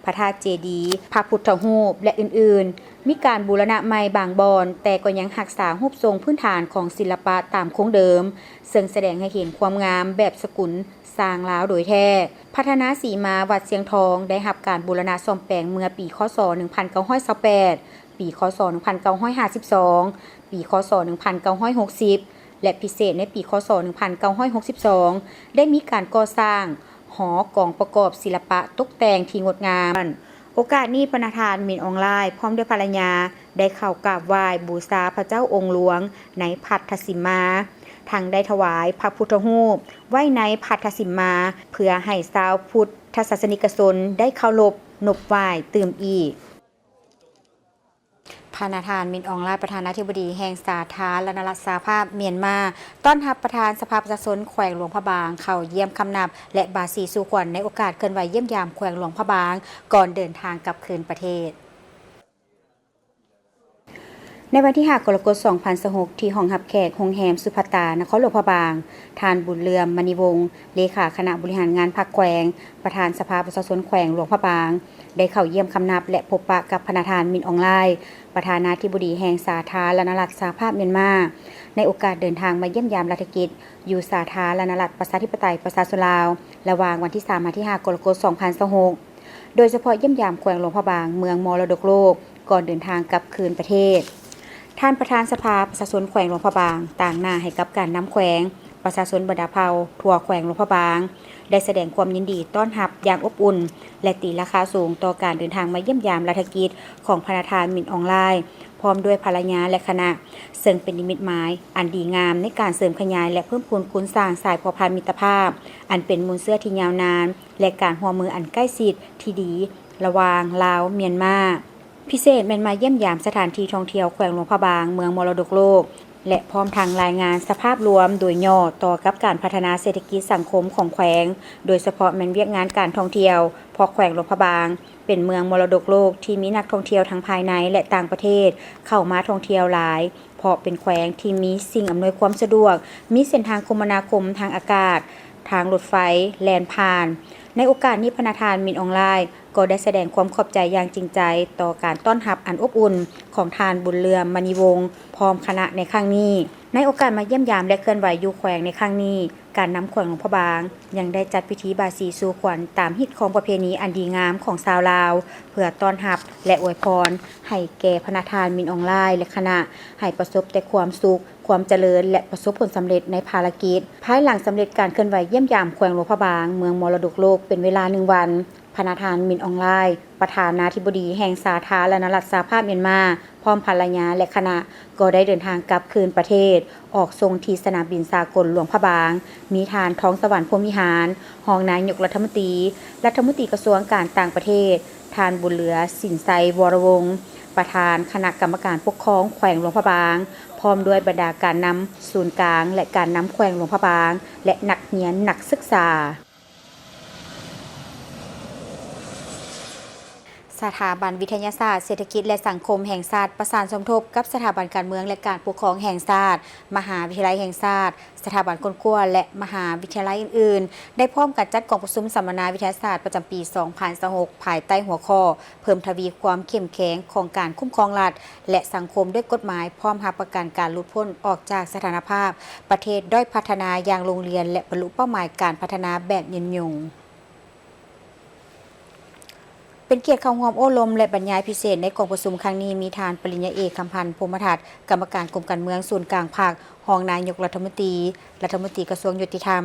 พระธาตุเจดีย์พระพุทธรูปและอื่นๆมีการบูรณะใหม่บางบอนแต่ก็ยังรักษารูปทรงพื้นฐานของศิลปะตามคงเดิมซึ่งแสดงให้เห็นความงามแบบสกุลสร้างลาวโดยแท้พัฒนาสีม้าวัดเสียงทองได้รับการบูรณะซ่อมแปลงเมื่อปีค.ศ. 1928ปีค.ศ. 1952ปีค.ศ. 1960และพิเศษในปีค.ศ. 1962ได้มีการก่อสร้างหอกองประกอบศิลปะตกแต่งที่งดงามโอกาสนี้ประธานมินออนไลน์พร้อมด้วยภรรยาได้เข้ากราบไหว้บูชาพระเจ้าองค์หลวงในพัทธสิมา ทางได้ถวายพระพุทธรูปไว้ในพัทธสิมมาเพื่อให้ชาวพุทธศาสนิกชนได้เคารพนบไหว้ตื่มอีกพานาธานมินอองไลน์ประธานาธิบดีแห่งสาธารณรัฐสหภาพเมียนมาต้อนรับประธานสภาประชาชนแขวงหลวงพระบางเข้าเยี่ยมคำนับและบาสีสู่ขวัญในโอกาสเคลื่อนไหวเยี่ยมยามแขวงหลวงพระบางก่อนเดินทางกลับคืนประเทศในวันที่5 กรกฎาคม 2026 ที่ห้องรับแขกโรงแรมสุภัตตานครหลวงพระบางทานบุญเรือมมณีวงศ์เลขาคณะบริหารงานพรรคแขวงประธานสภาประชาชนแขวงหลวงพระบางได้เข้าเยี่ยมคำนับและพบปะกับพนาธานมินอองไลน์ประธานาธิบดีแห่งสาธารณรัฐสหภาพเมียนมาในโอกาสเดินทางมาเยี่ยมยามรัฐกิจอยู่สาธารณรัฐประชาธิปไตยประชาชนลาวระหว่างวันที่3 ถึง 5 กรกฎาคม 2026 โดยเฉพาะเยี่ยมยามแขวงหลวงพระบางเมืองมรดกโลกก่อนเดินทางกลับคืนประเทศท่านประธานสภาประชาชนแขวงหลวงพระบางต่างหน้าให้กับการนำแขวงประชาชนบรรดาเผ่าทั่วแขวงหลวงพระบางได้แสดงความยินดีต้อนรับอย่างอบอุ่นและตีราคาสูงต่อการเดินทางมาเยี่ยมยามรัฐกิจของพระประธานมินอองไลน์พร้อมด้วยภรรยาและคณะซึ่งเป็นนิมิตหมายอันดีงามในการเสริมขยายและเพิ่มพูนคุณสร้างสายพัวพันมิตรภาพอันเป็นมูลเสื้อที่ยาวนานและการร่วมมืออันใกล้ชิดที่ดีระหว่างลาวเมียนมาพิเศษแม่นมาเยี่ยมยามสถานที่ท่องเที่ยวแขวงหลวงพระบางเมืองมรดกโลกและพร้อมทางรายงานสภาพรวมโดยย่อต่อกับการพัฒนาเศรษฐกิจสังคมของแขวงโดยเฉพาะแม่นเวียกงานการท่องเที่ยวเพราะแขวงหลวงพระบางเป็นเมืองมรดกโลกที่มีนักท่องเที่ยวทั้งภายในและต่างประเทศเข้ามาท่องเที่ยวหลายเพราะเป็นแขวงที่มีสิ่งอำนวยความสะดวกมีเส้นทางคมนาคมทางอากาศทางรถไฟแล่นผ่านในโอกาสนี้พนาธานมินอองไลน์ก็ได้แสดงความขอบใจอย่างจริงใจต่อการต้อนรับอันอบอุ่นของทานบุญเรือมมณีวงศ์พร้อมคณะในครั้งนี้ในโอกาสมาเยี่ยมยามและเคลื่อนไหวอยู่แขวงในครั้งนี้การนำแขวงหลวงพระบางยังได้จัดพิธีบาสีสู่ขวัญตามฮิตของประเพณีอันดีงามของชาวลาวเพื่อต้อนรับและอวยพรให้แก่พนาธานมินอองไลน์และคณะให้ประสบแต่ความสุขความเจริญและประสบผลสำเร็จในภารกิจภายหลังสำเร็จการเคลื่อนไหวเยี่ยมยามแขวงหลวงพระบางเมืองมรดกโลกเป็นเวลา1 วันพนาธานมินอองไลน์ประธานาธิบดีแห่งสาธารณรัฐสหภาพเมียนมาพร้อมภรรยาและคณะก็ได้เดินทางกลับคืนประเทศออกทรงที่สนามบินสากลหลวงพระบางมีทานท้องสวรรค์พรหมวิหารรองนายกรัฐมนตรีกระทรวงการต่างประเทศทานบุญเหลือสินไซวรวงศ์ประธานคณะกรรมการปกครองแขวงหลวงพระบางพร้อมด้วยบรรดาการนำศูนย์กลางและการนำแขวงหลวงพระบางและนักเรียนนักศึกษาสถาบันวิทยาศาสตร์เศรษฐกิจและสังคมแห่งชาติประสานสมทบกับสถาบันการเมืองและการปกครองแห่งชาติมหาวิทยาลัยแห่งชาติสถาบันคนกลัวและมหาวิทยาลัยอื่นๆได้พร้อมกันจัดกองประชุมสัมมนาวิทยาศาสตร์ประจำปี 2026 ภายใต้หัวข้อเพิ่มทวีความเข้มแข็งของการคุ้มครองรัฐและสังคมด้วยกฎหมายพร้อมรับประกันการหลุดพ้นออกจากสถานภาพประเทศด้อยพัฒนาอย่างโรงเรียนและบรรลุเป้าหมายการพัฒนาแบบยืนยงเป็นเกียรติเข้าร่วมโอ้ลมและบรรยายพิเศษในกองประชุมครั้งนี้มีทานปริญญาเอกคำพันธ์พรหมทัศน์กรรมการกรมการเมืองศูนย์กลางภาครองนายกรัฐมนตรีกระทรวงยุติธรรม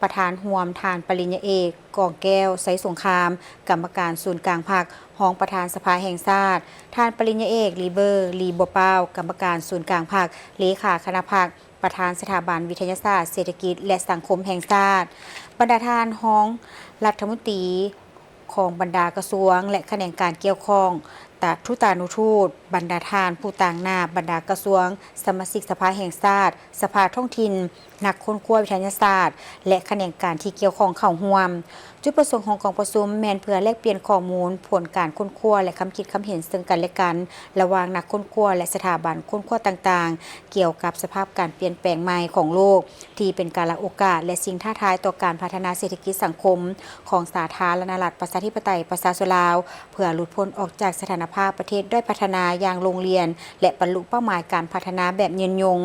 ประธานร่วมทานปริญญาเอกกองแก้วไสสงครามกรรมการศูนย์กลางภาครองประธานสภาแห่งชาติทานปริญญาเอกลีเบอร์ลีบัวเป้ากรรมการศูนย์กลางภาคเลขาคณะภาคประธานสถาบันวิทยาศาสตร์เศรษฐกิจและสังคมแห่งชาติบรรดาทานรองรัฐมนตรีของบรรดากระทรวงและแขนงการเกี่ยวข้องทุตานุทูตบรรดาทานผู้ต่างหน้าบรรดากระทรวงสมาชิกสภาแห่งชาติสภาท้องถิ่นนักค้นคว้าวิทยาศาสตร์และแขนงการที่เกี่ยวข้องเข้าร่วมจุดประสงค์ของกองประชุมแม่นเพื่อแลกเปลี่ยนข้อมูลผลการค้นคว้าและคำคิดคำเห็นซึ่งกันและกันระหว่างนักค้นคว้าและสถาบันค้นคว้าต่างๆเกี่ยวกับสภาพการเปลี่ยนแปลงใหม่ของโลกที่เป็นกาลโอกาสและสิ่งท้าทายต่อการพัฒนาเศรษฐกิจสังคมของสาธารณรัฐประชาธิปไตยประชาชนลาวเพื่อหลุดพ้นออกจากสถานภาพประเทศด้อยพัฒนาอย่างโรงเรียนและบรรลุเป้าหมายการพัฒนาแบบยืนยง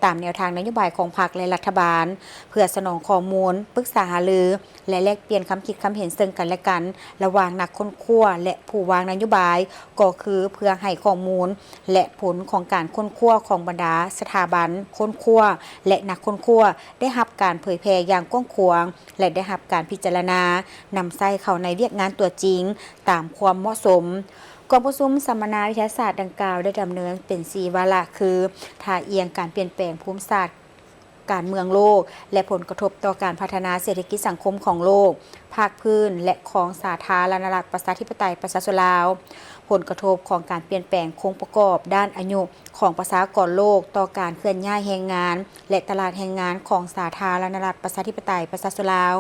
ตามแนวทางนโยบายของพรรคและรัฐบาลเพื่อสนองข้อมูลปรึกษาหารือและแลกเปลี่ยนคำคิดคำเห็นซึ่งกันและกันระหว่างนักค้นคว้าและผู้วางนโยบายก็คือเพื่อให้ข้อมูลและผลของการค้นคว้าของบรรดาสถาบันค้นคว้าและนักค้นคว้าได้รับการเผยแพร่อย่างกว้างขวางและได้รับการพิจารณานำใส่เข้าในเวียกงานตัวจริงตามความเหมาะสมกองประชุมสัมมนาวิทยาศาสตร์ดังกล่าวได้ดำเนินเป็น4 วาระคือท่าเอียงการเปลี่ยนแปลงภูมิศาสตร์ การเมืองโลกและผลกระทบต่อการพัฒนาเศรษฐกิจสังคมของโลกภาคพื้นและของสาธารณรัฐประชาธิปไตยประชาชนลาวผลกระทบของการเปลี่ยนแปลงโครงประกอบด้านอายุของประชากรโลกต่อการเคลื่อนย้ายแรงงานและตลาดแรงงานของสาธารณรัฐประชาธิปไตยประชาชนลาว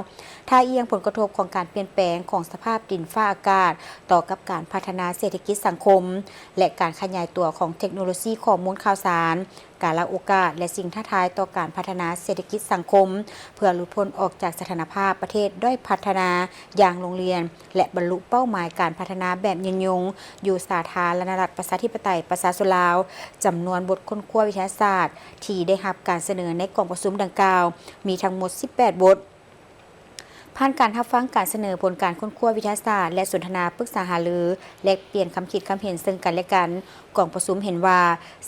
ท่าเอียงผลกระทบของการเปลี่ยนแปลงของสภาพดินฟ้าอากาศต่อกับการพัฒนาเศรษฐกิจสังคมและการขยายตัวของเทคโนโลยีข้อมูลข่าวสารการละโอกาสและสิ่งท้าทายต่อการพัฒนาเศรษฐกิจสังคมเพื่อหลุดพ้นออกจากสถานภาพประเทศด้อยพัฒนาอย่างโรงเรียนและบรรลุเป้าหมายการพัฒนาแบบยืนยงอยู่สาธารณรัฐประชาธิปไตยประชาชนลาวจำนวนบทค้นคว้าวิทยาศาสตร์ที่ได้รับการเสนอในกองประชุมดังกล่าวมีทั้งหมด18บทผ่านการรับฟังการเสนอผลการค้นคว้าวิทยาศาสตร์และสนทนาปรึกษาหารือแลกเปลี่ยนความคิดความเห็นซึ่งกันและกันกองประชุมเห็นว่า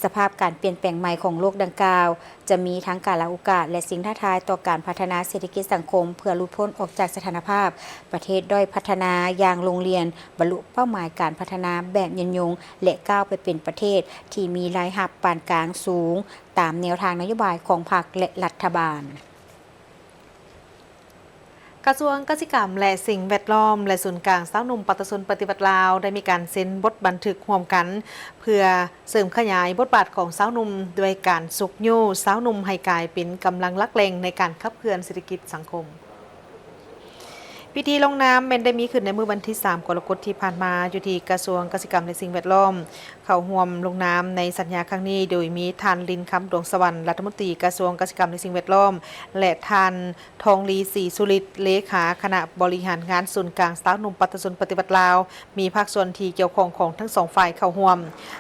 สภาพการเปลี่ยนแปลงใหม่ของโลกดังกล่าวจะมีทั้งการละโอกาสและสิ่งท้าทายต่อการพัฒนาเศรษฐกิจสังคมเพื่อหลุดพ้นออกจากสถานภาพประเทศด้อยพัฒนาอย่างโรงเรียนบรรลุเป้าหมายการพัฒนาแบบยืนยงและก้าวไปเป็นประเทศที่มีรายรับปานกลางสูงตามแนวทางนโยบายของพรรคและรัฐบาลกระทรวงเกษตรกรรมและสิ่งแวดล้อมและศูนย์กลางสาวหนุ่มปตสนปฏิบัติลาวได้มีการเซ็นบทบันทึกร่วมกันเพื่อเสริมขยายบทบาทของสาวหนุ่มด้วยการสุกยู่สาวหนุ่มให้กลายเป็นกำลังหลักแหล่งในการขับเคลื่อนเศรษฐกิจสังคมพิธีลงนามเป็นได้มีขึ้นในมื้อวันที่3กรกฎาคมที่ผ่านมาอยู่ที่กระทรวงเกษตรกรรมและสิ่งแวดล้อมเข้าร่วมลงนามในสัญญาครั้งนี้โดยมีท่านลินคำดวงสวรรค์รัฐมนตรีกระทรวงเกษตรกรรมและสิ่งแวดล้อมและท่านทองลีศรีสุริตเลขาคณะบริหารงานศูนย์กลางสาวหนุ่มปตสนปฏิบัติลาวมีภาคส่วนที่เกี่ยวข้องของทั้ง2ฝ่ายเข้าร่วม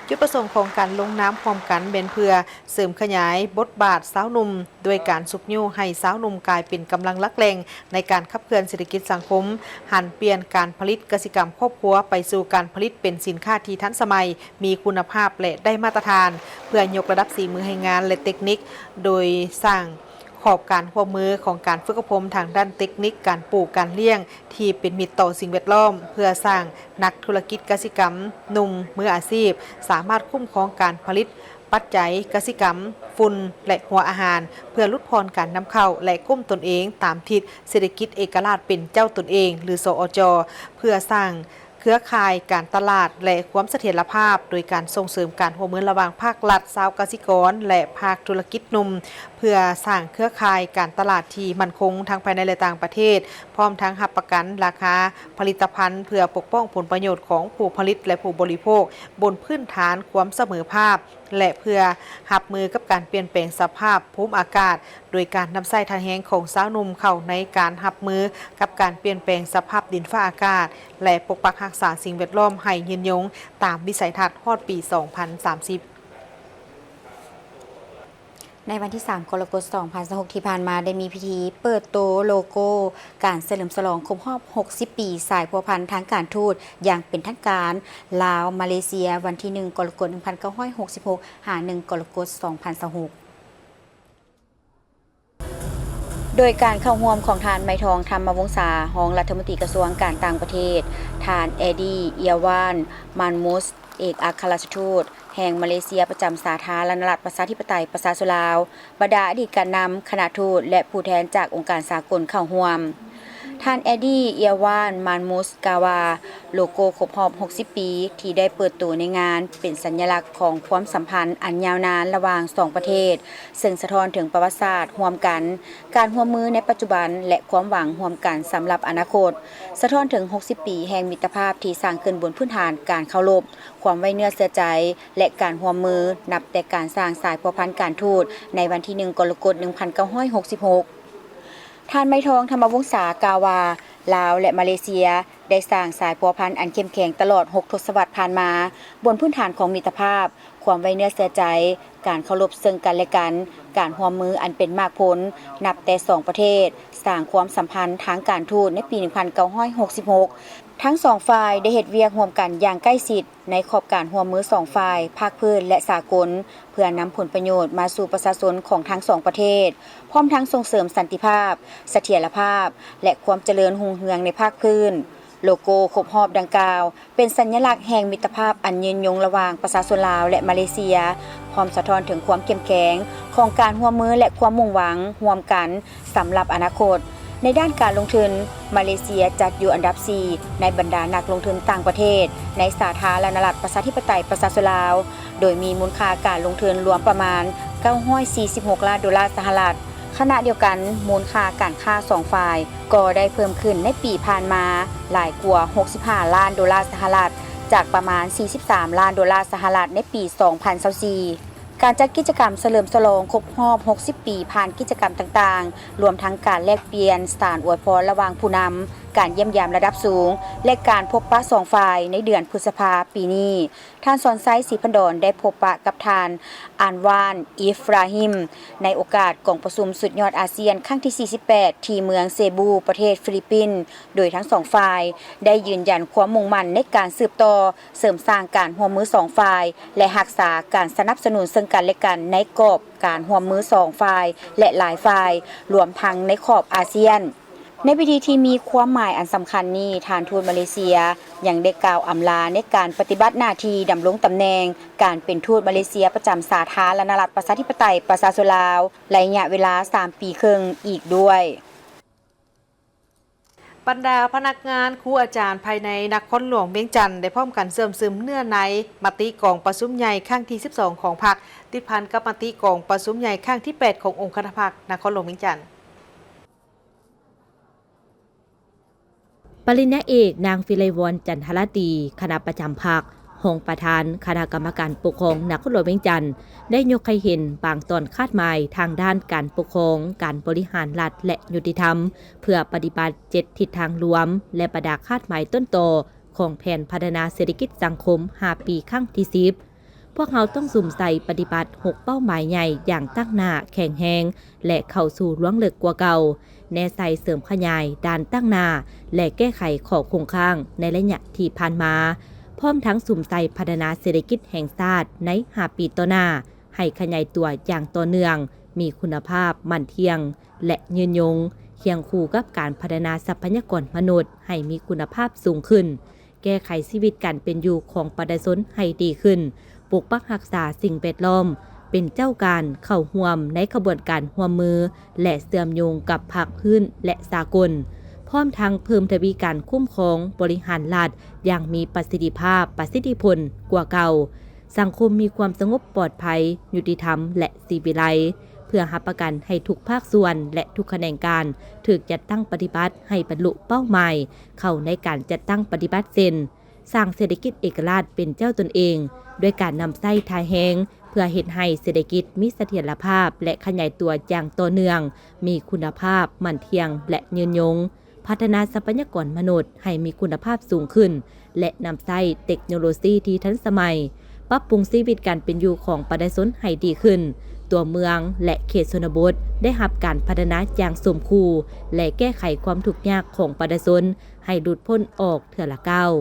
จุดประสงค์ของการลงนามพร้อมกันเป็นเพื่อเสริมขยายบทบาทสาวหนุ่มด้วยการสุกยู่ให้สาวหนุ่มกลายเป็นกำลังหลักแหล่งในการขับเคลื่อนเศรษฐกิจสังคมเปลี่ยนการผลิตกสิกรรมครอบครัวไปสู่การผลิตเป็นสินค้าที่ทันสมัยมีคุณภาพและได้มาตรฐานเพื่อยกระดับฝีมือให้งานและเทคนิคโดยสร้างขอบการร่วมมือของการฝึกอบรมทางด้านเทคนิคการปลูกการเลี้ยงที่เป็นมิตรต่อสิ่งแวดล้อมเพื่อสร้างนักธุรกิจกสิกรรมหนุ่มมืออาชีพสามารถคุ้มครองการผลิตปัจจัยกสิกรรมฝุ่นและหัวอาหารเพื่อลดพรการนำเข้าและก้มตนเองตามทิศเศรษฐกิจเอกราชเป็นเจ้าตนเองหรือสอจ.เพื่อสร้างเครือข่ายการตลาดและความเสถียรภาพโดยการส่งเสริมการร่วมมือระหว่างภาครัฐชาวกสิกรและภาคธุรกิจหนุ่มเพื่อสร้างเครือข่ายการตลาดที่มั่นคงทั้งภายในและต่างประเทศพร้อมทั้งรับประกันราคาผลิตภัณฑ์เพื่อปกป้องผลประโยชน์ของผู้ผลิตและผู้บริโภคบนพื้นฐานความเสมอภาพและเพื่อรับมือกับการเปลี่ยนแปลงสภาพภูมิอากาศโดยการนำใส่ทางแหงของสาวหนุ่มเข้าในการรับมือกับการเปลี่ยนแปลงสภาพดินฟ้าอากาศและปกปักรักษาสิ่งแวดล้อมให้ยืนยงตามวิสัยทัศน์ฮอดปี 2030ในวันที่3กรกฎาคม2026ที่ผ่านมาได้มีพิธีเปิดโตโลโก้การเฉลิมฉลองครบรอบ60ปีสายพัวพันทางการทูตอย่างเป็นทางการลาวมาเลเซียวันที่1กรกฎาคม1966หา1กรกฎาคม2026โดยการเข้าร่วมของทานไมทองธรรมวงศารองรัฐมนตรีกระทรวงการต่างประเทศทานเอดี้เอียวานมันมุสเอกอัครราชทูตแห่งมาเลเซียประจำสาธารณรัฐประชาธิปไตยประชาชนลาวบรรดาอดีตการนำคณะทูตและผู้แทนจากองค์การสากลเข้าร่วมท่านเอดี้เอียวานมันมุสกาวาโลโก้ครบรอบ60ปีที่ได้เปิดตัวในงานเป็นสัญลักษณ์ของความสัมพันธ์อันยาวนานระหว่าง2ประเทศซึ่งสะท้อนถึงประวัติศาสตร์ร่วมกันการร่วมมือในปัจจุบันและความหวังร่วมกันสำหรับอนาคตสะท้อนถึง60ปีแห่งมิตรภาพที่สร้างขึ้นบนพื้นฐานการเคารพความไว้เนื้อเชื่อใจและการร่วมมือนับแต่การสร้างสายพัวพันการทูตในวันที่1กรกฎาคม1966ท่านไม้ทองธรรมวงศากาวาลาวและมาเลเซียได้สร้างสายพัวพันอันเข้มแข็งตลอด6ทศวรรษผ่านมาบนพื้นฐานของมิตรภาพความไว้เนื้อเชื่อใจการเคารพซึ่งกันและกันการร่วมมืออันเป็นมากผลนับแต่2ประเทศสร้างความสัมพันธ์ทางการทูตในปี1966ทั้ง2ฝ่ายได้เฮ็ดเวียกร่วมกันอย่างใกล้ชิดในขอบการร่วมมือ2ฝ่ายภาคพื้นและสากลเพื่อนำผลประโยชน์มาสู่ประชาชนของทั้ง2ประเทศพร้อมทั้งส่งเสริมสันติภาพเสถียรภาพและความเจริญรุ่งเรืองในภาคพื้น โลโก้ครบรอบดังกล่าวเป็นสัญลักษณ์แห่งมิตรภาพอันยืนยงระหว่างประชาชนลาวและมาเลเซียพร้อมสะท้อนถึงความเข้มแข็งของการร่วมมือและความมุ่งหวังร่วมกันสำหรับอนาคตในด้านการลงทุนมาเลเซียจัดอยู่อันดับ 4 ในบรรดานักลงทุนต่างประเทศในสาธารณรัฐประชาธิปไตยประชาชนลาวโดยมีมูลค่าการลงทุนรวมประมาณ$946 ล้านสหรัฐขณะเดียวกันมูลค่าการค้า2ฝ่ายก็ได้เพิ่มขึ้นในปีผ่านมาหลายกว่า$65 ล้านสหรัฐจากประมาณ$43 ล้านสหรัฐในปี 2024การจัดกิจกรรมเฉลิมฉลองครบรอบ 60 ปีผ่านกิจกรรมต่างๆรวมทั้งการแลกเปลี่ยนสารอวยพรระหว่างผู้นำการเยี่ยมยามระดับสูงและการพบปะสองฝ่ายในเดือนพฤษภาคมปีนี้ท่านสอนไซศรีพันดรได้พบปะกับท่านอานวานอิฟราฮิมในโอกาสกองประชุมสุดยอดอาเซียนครั้งที่ 48 ที่เมืองเซบูประเทศฟิลิปปินส์โดยทั้งสองฝ่ายได้ยืนยันความมุ่งมั่นในการสืบต่อเสริมสร้างการร่วมมือสองฝ่ายและรักษาการสนับสนุนซึ่งกันและกันในกรอบการร่วมมือสองฝ่ายและหลายฝ่ายรวมทั้งในขอบอาเซียนในพิธีที่มีความหมายอันสำคัญนี้ทานทูตมาเลเซียยังได้กล่าวอำลาในการปฏิบัติหน้าที่ดำรงตำแหน่งการเป็นทูตมาเลเซียประจำสาธารณรัฐประชาธิปไตยประชาชนลาวระยะเวลา3 ปีครึ่งอีกด้วยบรรดาพนักงานครูอาจารย์ภายในนครหลวงเวียงจันทร์ได้พร้อมกันเสริมซึมเนื้อในมติกองประชุมใหญ่ครั้งที่ 12 ของพรรคติดพันกับมติกองประชุมใหญ่ครั้งที่ 8 ขององค์คณะพรรคนครหลวงเวียงจันทร์ปริญญาเอกนางฟิไลวรจันทรตีคณะประจำพรรครองประธานคณะกรรมการปกครองนครหลวงเวียงจันทร์ได้ยกให้เห็นบางตอนคาดหมายทางด้านการปกครองการบริหารรัฐและยุติธรรมเพื่อปฏิบัติ7ทิศทางรวมและประดาคาดหมายต้นโตของแผนพัฒนาเศรษฐกิจสังคม5 ปีครั้งที่ 10พวกเราต้องสุ่มใส่ปฏิบัติ6เป้าหมายใหญ่อย่างตั้งหน้าแข็งแรงและเข้าสู่ล่วงลึกกว่าเก่าแน่ใส่เสริมขยายด้านตั้งหน้าและแก้ไขข้อคงค้างในระยะที่ผ่านมาพร้อมทั้งสุ่มใส่พัฒนาเศรษฐกิจแห่งชาติใน5 ปีต่อหน้าให้ขยายตัวอย่างต่อเนื่องมีคุณภาพมั่นเที่ยงและยืนยงเคียงคู่กับการพัฒนาทรัพยากรมนุษย์ให้มีคุณภาพสูงขึ้นแก้ไขชีวิตการเป็นอยู่ของประชาชนให้ดีขึ้นปกปักรักษาสิ่งแวดล้อมเป็นเจ้าการเข้าร่วมในขบวนการร่วมมือและเชื่อมโยงกับภาคพื้นและสากลพร้อมทั้งเพิ่มทวีการคุ้มครองบริหารรัฐอย่างมีประสิทธิภาพประสิทธิผลกว่าเก่าสังคมมีความสงบปลอดภัยยุติธรรมและสิวิไลเพื่อรับประกันให้ทุกภาคส่วนและทุกแขนงการถูกจัดตั้งปฏิบัติให้บรรลุเป้าหมายเข้าในการจัดตั้งปฏิบัติเส้นสร้างเศรษฐกิจเอกราชเป็นเจ้าตนเองด้วยการนำไส้ทายแหงเพื่อเฮ็ดให้เศรษฐกิจมีเสถียรภาพและขยายตัวอย่างต่อเนื่องมีคุณภาพมั่นเที่ยงและยืนยงพัฒนาทรัพยากรมนุษย์ให้มีคุณภาพสูงขึ้นและนำไส้เทคโนโลยีที่ทันสมัยปรับปรุงชีวิตการเป็นอยู่ของประชาชนให้ดีขึ้นตัวเมืองและเขตชนบทได้รับการพัฒนาอย่างสมคู่และแก้ไขความทุกข์ยากของประชาชนให้หลุดพ้นออกเถื่อละก้าว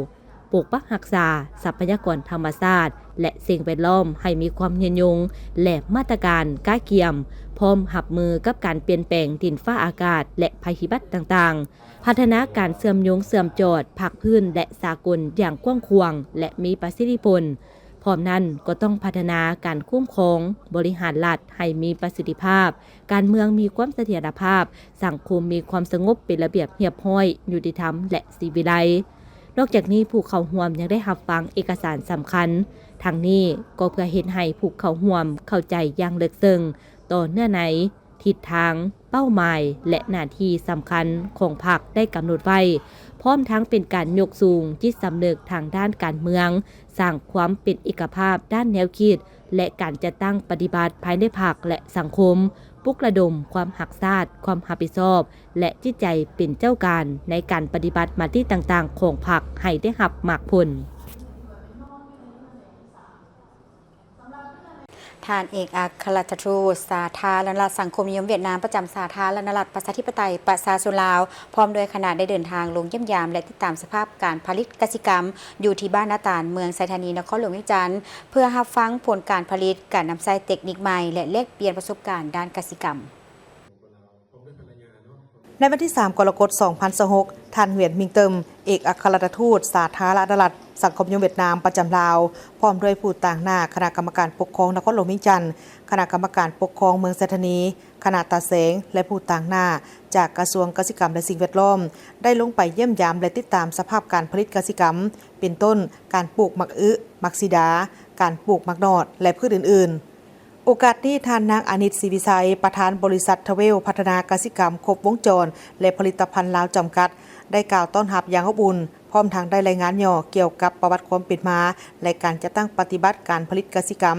ปกปักรักษาทรัพยากรธรรมชาติและสิ่งแวดล้อมให้มีความยืนยงและมาตรการก้าเกียมพร้อมหับมือกับการเปลี่ยนแปลงดินฟ้าอากาศและภัยพิบัติต่างๆพัฒนาการเชื่อมโยงเชื่อมจอดภาคพื้นและสากลอย่างกว้างขวางและมีประสิทธิผลพร้อมนั้นก็ต้องพัฒนาการคุ้มครองบริหารรัฐให้มีประสิทธิภาพการเมืองมีความเสถียรภาพสังคมมีความสงบเป็นระเบียบเรียบร้อยยุติธรรมและสิวิไลนอกจากนี้ผู้เข้าร่วมยังได้รับฟังเอกสารสำคัญทางนี้ก็เพื่อเห็นให้ผู้เข้าร่วมเข้าใจอย่างลึกซึ้งต่อเนื้อในทิศทางเป้าหมายและหน้าที่สำคัญของพรรคได้กำหนดไว้พร้อมทั้งเป็นการยกสูงจิตสำนึกทางด้านการเมืองสร้างความเป็นเอกภาพด้านแนวคิดและการจัดตั้งปฏิบัติภายในพรรคและสังคมปลุกระดมความหักษาความรับผิดชอบและจิตใจเป็นเจ้าการในการปฏิบัติมติต่างๆของพรรคให้ได้รับมากผลท่านเอกอัครราชทูตสาธารณรัฐสังคมนิยมเวียดนามประจำสาธารณรัฐประชาธิปไตยประชาชนลาวพร้อมโดยคณะได้เดินทางลงเยี่ยมยามและติดตามสภาพการผลิตกสิกรรมอยู่ที่บ้านนาตาลเมืองไซธานีนครหลวงเวียงจันทร์เพื่อรับฟังผลการผลิตการนำใช้เทคนิคใหม่และแลกเปลี่ยนประสบการณ์ด้านกสิกรรม ในวันที่ 3 กรกฎาคม 2026 ท่านเวียนมิงเติมเอกอัครราชทูตสาธารณรัฐสังคมนิยมเวียดนามประจำลาวพร้อมด้วยผู้ต่างหน้าคณะกรรมการปกครองนครหลวงเวียงจันทร์คณะกรรมการปกครองเมืองเสถานีคณะตาเสงและผู้ต่างหน้าจากกระทรวงเกษตรกรรมและสิ่งแวดล้อมได้ลงไปเยี่ยมยามและติดตามสภาพการผลิตเกษตรกรรมเป็นต้นการปลูกมักอึมักซีดาการปลูกมักนอดและพืชอื่นๆโอกาสนี้ท่านนางอานิตศรีวิชัยประธานบริษัททเวลพัฒนาเกษตรกรรมครบวงจรและผลิตภัณฑ์ลาวจำกัดได้กล่าวต้อนรับอย่างอบอุ่นพร้อมทางได้รายงานย่อเกี่ยวกับประวัติความเป็นมาและการจัดตั้งปฏิบัติการผลิตเกษตรกรรม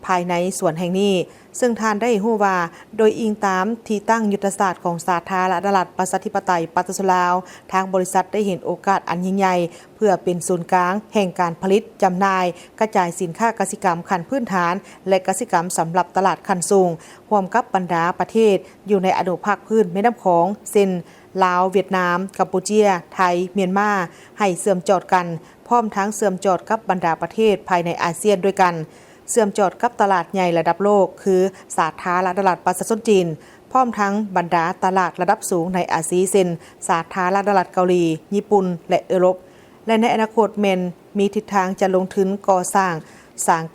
ภายในสวนแห่งนี้ซึ่งท่านได้ฮู้ว่าโดยอิงตามที่ตั้งยุทธศาสตร์ของสาธารณรัฐประชาธิปไตยปฏิรูปลาวทางบริษัทได้เห็นโอกาสอันยิ่งใหญ่เพื่อเป็นศูนย์กลางแห่งการผลิตจำหน่ายกระจายสินค้าเกษตรกรรมขั้นพื้นฐานและเกษตรกรรมสำหรับตลาดขั้นสูงร่วมกับบรรดาประเทศอยู่ในอนุภาคพื้นแม่น้ำโขงเช่นลาวเวียดนามกัมพูชาไทยเมียนมาให้เสื่อมจอดกันพร้อมทั้งเสื่อมจอดกับบรรดาประเทศภายในอาเซียนด้วยกันเสื่อมจอดกับตลาดใหญ่ระดับโลกคือสาธารณรัฐประชาชนจีนพร้อมทั้งบรรดาตลาดระดับสูงในอาเซียนสาธารณรัฐเกาหลีญี่ปุ่นและยุโรปและในอนาคตแมนมีทิศทางจะลงทุนก่อสร้าง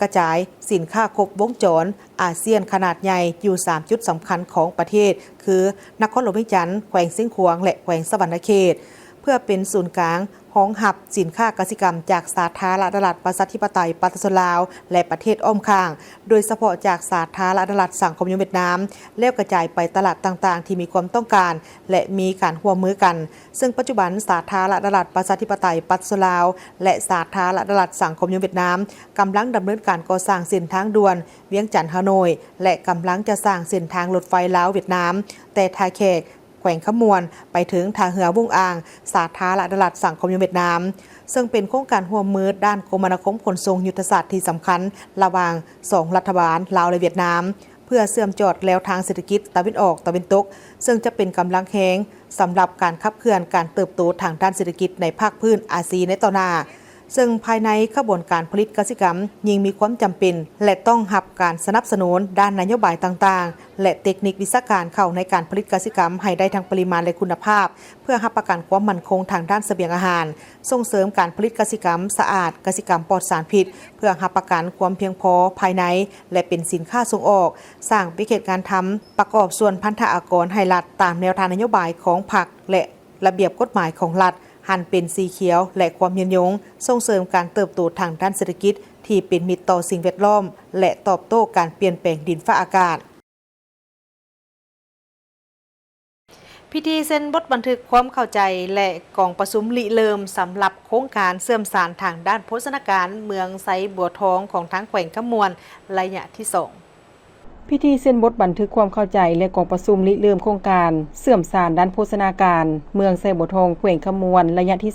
กระจายสินค้าครบวงจรอาเซียนขนาดใหญ่อยู่3จุดสำคัญของประเทศคือนครหลวงเวียงจันทร์แขวงเสียงขวางและแขวงสะหวรรณเขตเพื่อเป็นศูนย์กลางห้องหับสินค้าเกษตรกรรมจากสาธารณรัฐประชาธิปไตยปฏิรูปลาวและประเทศอ้อมข้างโดยเฉพาะจากสาธารณรัฐสังคมนิยมเวียดนามแล้วกระจายไปตลาดต่างๆที่มีความต้องการและมีการร่วมมือกันซึ่งปัจจุบันสาธารณรัฐประชาธิปไตยปฏิรูปลาวและสาธารณรัฐสังคมนิยมเวียดนามกำลังดำเนินการก่อสร้างเส้นทางด่วนเวียงจันทน์ฮานอยและกำลังจะสร้างเส้นทางรถไฟลาวเวียดนามแต่ท่าแขกแขวงขมวนไปถึงท่าเรือวงอ่างสาธารณรัฐสังคมนิยมเวียดนามซึ่งเป็นโครงการร่วมมือด้านคมนาคมขนส่งยุทธศาสตร์ที่สำคัญระหว่าง2รัฐบาลลาวและเวียดนามเพื่อเชื่อมจอดแล้วทางเศรษฐกิจตะวันออกตะวันตกซึ่งจะเป็นกำลังแรงสำหรับการขับเคลื่อนการเติบโตทางด้านเศรษฐกิจในภาคพื้นอาเซียนในต่อหน้าซึ่งภายในขบวนการผลิตเกษตรกรรมยิ่งมีความจำเป็นและต้องรับการสนับสนุนด้านนโยบายต่างๆและเทคนิควิชาการเข้าในการผลิตเกษตรกรรมให้ได้ทั้งปริมาณและคุณภาพเพื่อรับประกันความมั่นคงทางด้านเสบียงอาหารส่งเสริมการผลิตเกษตรกรรมสะอาดเกษตรกรรมปลอดสารพิษเพื่อรับประกันความเพียงพอภายในและเป็นสินค้าส่งออกสร้างวิกฤตการทำประกอบส่วนพันธะกรให้รัฐตามแนวทางนโยบายของพรรคและระเบียบกฎหมายของรัฐหันเป็นสีเขียวและความยืนยงส่งเสริมการเติบโตทางด้านเศรษฐกิจที่เป็นมิตรต่อสิ่งแวดล้อมและตอบโต้การเปลี่ยนแปลงดินฟ้าอากาศพิธีเซ็นบทบันทึกความเข้าใจและกองประชุมริเริ่มสำหรับโครงการเสื่อมสารทางด้านโภชนาการเมืองไซบัวทองของทั้งแขวงขมวนระยะที่2พิธีเซ็นบทบันทึกความเข้าใจและกองประชุมริเริ่มโครงการเสื่อมสารด้านโภชนาการเมืองไซบัวทองแขวงขมวนระยะที่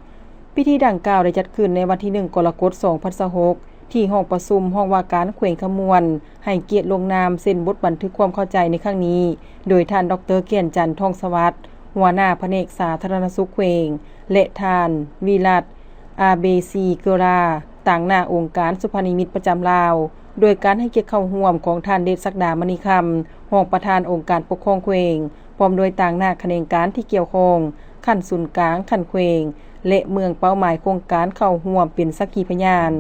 2พิธีดังกล่าวได้จัดขึ้นในวันที่1กรกฎาคม2026ที่ห้องประชุมห้องว่าการแขวงขมวนให้เกียรติลงนามเซ็นบทบันทึกความเข้าใจในครั้งนี้โดยท่านดร.เกียรติจันทร์ทองสวัสดิ์หัวหน้าแผนกสาธารณสุขแขวงและท่านวิรัตอาเบซีเกราต่างหน้าองค์การสุพรรณนิมิตประจำลาวโดยการให้เกียรติเข้าร่วมของท่านเดชศักดามณีคำรองประธานองค์การปกครองแขวงพร้อมโดยต่างหน้าคณะการที่เกี่ยวข้องขั้นศูนย์กลางขั้นแขวงและเมืองเป้าหมายโครงการเข้าร่วมเป็นสักขีพยาน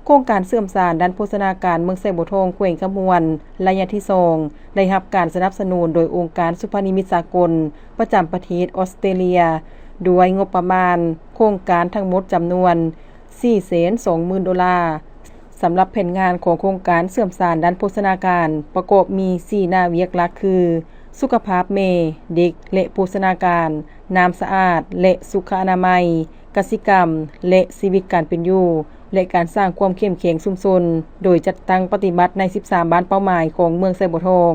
โครงการเสื่อมสารด้านโภชนาการเมืองไซบัวทองแขวงขมวนระยะที่2ได้รับการสนับสนุนโดยองค์การสุพรรณนิมิตสากลประจำประเทศออสเตรเลียด้วยงบประมาณโครงการทั้งหมดจำนวน$420,000สำหรับแผนงานของโครงการเสื่อมสารด้านโภชนาการประกอบมี4หน้าเวียกหลักคือสุขภาพแม่เด็กและโภชนาการน้ำสะอาดและสุขอนามัยกสิกรรมและชีวิตการเป็นอยู่และการสร้างความเข้มแข็งชุมชนโดยจัดตั้งปฏิบัติใน13บ้านเป้าหมายของเมืองไซบัวทอง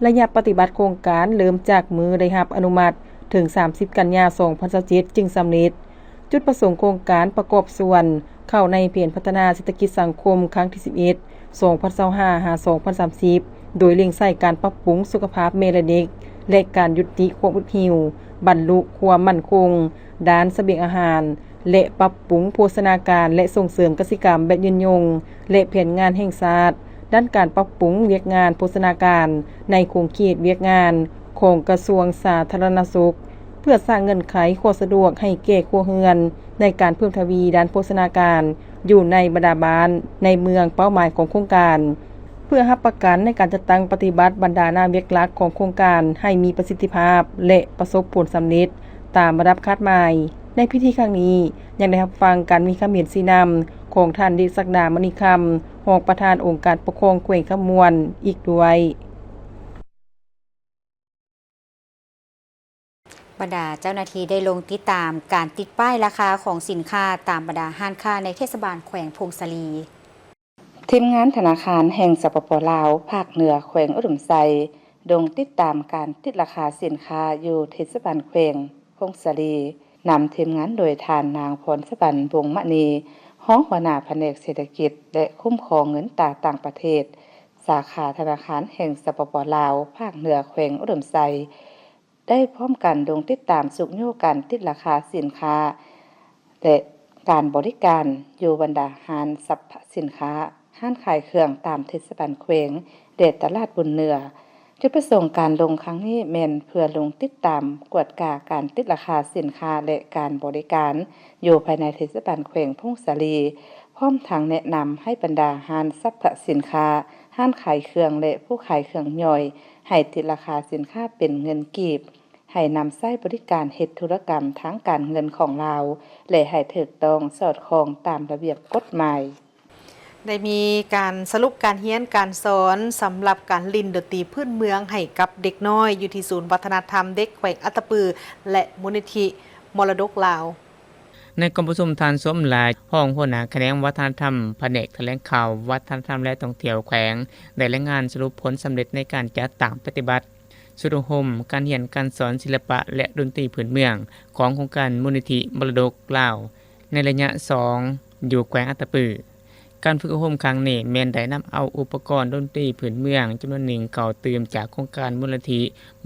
ระยะปฏิบัติโครงการเริ่มจากมือได้รับอนุมัติถึง30กันยายน2027จึงสำเร็จจุดประสงค์โครงการประกอบส่วนเข้าในแผนพัฒนาเศรษฐกิจสังคมครั้งที่11 2025-2030โดยเล็งใส่การปรับปรุงสุขภาพแม่และเด็กและการยุติความอดหิวบรรลุความมั่นคงด้านเสบียงอาหารและปรับปรุงโภชนาการและส่งเสริมกสิกรรมแบบยืนยงและแผนงานแห่งชาติด้านการปรับปรุงเวียกงานโภชนาการในโครงข่ายเวียกงาน ของกระทรวงสาธารณสุขเพื่อสร้างเงื่อนไขความสะดวกให้แก่ครัวเรือนในการเพิ่มทวีด้านโภชนาการอยู่ในบรรดาบ้านในเมืองเป้าหมายของโครงการเพื่อรับประกันในการจัดตั้งปฏิบัติบรรดาหน้าเวกลักของโครงการให้มีประสิทธิภาพและประสบผลสำเร็จตามระดับคาดหมายในพิธีครั้งนี้ยังได้รับฟังการมีความเห็นสีนำของท่านดิศักดามณีคำรองประธานองค์การปกครองแขวงขมวนอีกด้วยบรรดาเจ้าหน้าที่ได้ลงติดตามการติดป้ายราคาของสินค้าตามบรรดาห้างค้าในเทศบาลแขวงพงศลีทีมงานธนาคารแห่งสปป.ลาวภาคเหนือแขวงอุดมไซลงติดตามการติดราคาสินค้าอยู่เทศบาลแขวงพงศลีนำทีมงานโดยทานนางพรสวรรค์วงศ์มณีห้องหัวหน้าแผนกเศรษฐกิจและคุ้มครองเงินตราต่างประเทศสาขาธนาคารแห่งสปป.ลาวภาคเหนือแขวงอุดมไซได้พร้อมกันลงติดตามสุขโยการติดราคาสินค้าและการบริการอยู่บรรดาห้างสรรพสินค้าห้างขายเครื่องตามเทศบาลแขวงเดชตลาดบุญเหนือจุดประสงค์การลงครั้งนี้แม่นเพื่อลงติดตามกวดกาการติดราคาสินค้าและการบริการอยู่ภายในเทศบาลแขวงพงศลีพร้อมทางแนะนำให้บรรดาห้างสรรพสินค้าห้างขายเครื่องและผู้ขายเครื่องย่อยให้ติดราคาสินค้าเป็นเงินกีบให้นำใช้บริการเฮ็ดธุรกรรมทางการเงินของลาวและให้ถูกต้องสอดคล้องตามระเบียบกฎหมายได้มีการสรุปการเรียนการสอนสำหรับการลินดนตรีพื้นเมืองให้กับเด็กน้อยอยู่ที่ศูนย์วัฒนธรรมเด็กแขวงอัตตปือและมูลนิธิมรดกลาวในกรมประชุมทานสมหลายห้องหัวหน้าแขนงวัฒนธรรมแผนกแถลงข่าววัฒนธรรมและท่องเที่ยวแขวงได้รายงานสรุปผลสำเร็จในการจัดตั้งปฏิบัติสุดโฮมการเรียนการสอนศิลปะและดนตรีพื้นเมืองของโครงการมูลนิธิมรดกลาวในระยะ2อยู่แขวงอัตตปือการฝึกอบรมครั้งนี้แม่นได้นำเอาอุปกรณ์ดนตรีพื้นเมืองจำนวนหนึ่งเก่าเติมจากโครงการมูลนิธิ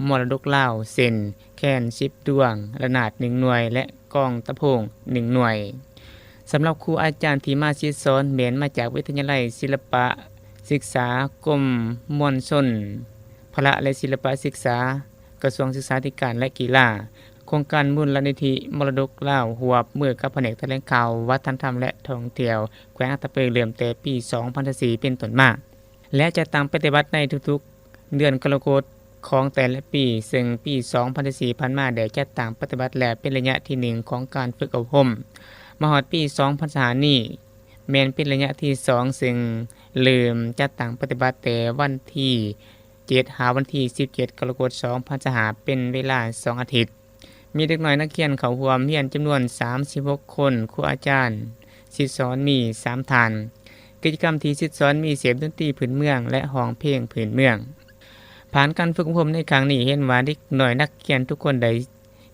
มรดกลาวเส้นแคน10ดวงระนาด1หน่วยและกองตะโพง1หน่วยสำหรับครูอาจารย์ที่มาชี้สอนแม่นมาจากวิทยาลัยศิลปะศึกษากรมมวลชนพละและศิลปศึกษากระทรวงศึกษาธิการและกีฬาโครงการมูลนิธิมรดกลาวหัวมือกับแผนกแถลงข่าววัฒนธรรมและท่องเที่ยวแขวงอัตตปือเริ่มแต่ปี 2014 เป็นต้นมาและจะตั้งปฏิบัติในทุกๆเดือนกรกฎาคมของแต่ละปีซึ่งปี 2014 ผ่านมาได้จัดตั้งปฏิบัติแล้วเป็นระยะที่1ของการฝึกอบรมมาฮอดปี 2015 นี้แม้นเป็นระยะที่2ซึ่งเริ่มจัดตั้งปฏิบัติแต่วันที่7 หาวันที่17 กรกฎาคม 2015 เป็นเวลา2อาทิตย์มีเด็กน้อยนักเรียนเข้าร่วมเรียนจำนวน36คนครูอาจารย์ศิษย์สอนมี3ท่านกิจกรรมที่ศิษย์สอนมีเสียงดนตรีพื้นเมืองและร้องเพลงพื้นเมืองผ่านการฝึกอบรมในครั้งนี้เห็นว่าเด็กน้อยนักเรียนทุกคนได้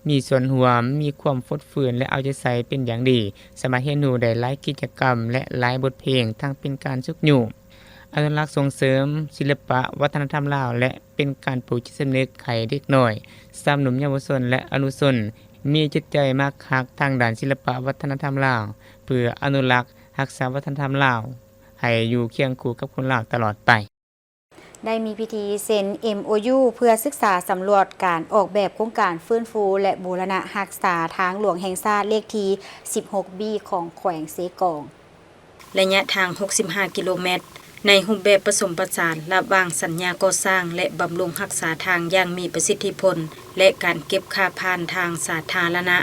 มีส่วนร่วมมีความฟดฝืนและเอาใจใส่เป็นอย่างดีสามารถเรียนรู้ได้หลายกิจกรรมและหลายบทเพลงทั้งเป็นการฝึกอยู่อนุรักษ์ส่งเสริมศิลปะวัฒนธรรมลาวและเป็นการปลูกจิตสำนึกให้เด็กน้อยสร้างหนุ่มเยาวชนและอนุชนมีจิตใจมักฮักทางด้านศิลปะวัฒนธรรมลาวเพื่ออนุรักษ์รักษาวัฒนธรรมลาวให้อยู่เคียงคู่กับคนลาวตลอดไปได้มีพิธีเซ็น MOU เพื่อศึกษาสำรวจการออกแบบโครงการฟื้นฟูและบูรณะรักษาทางหลวงแห่งชาติเลขที่ 16B ของแขวงเซกองระยะทาง65กิโลเมตรในรูปแบบผสมผสานระหว่างสัญญาก่อสร้างและบำรุงรักษาทางอย่างมีประสิทธิผลและการเก็บค่าผ่านทางสาธารณะ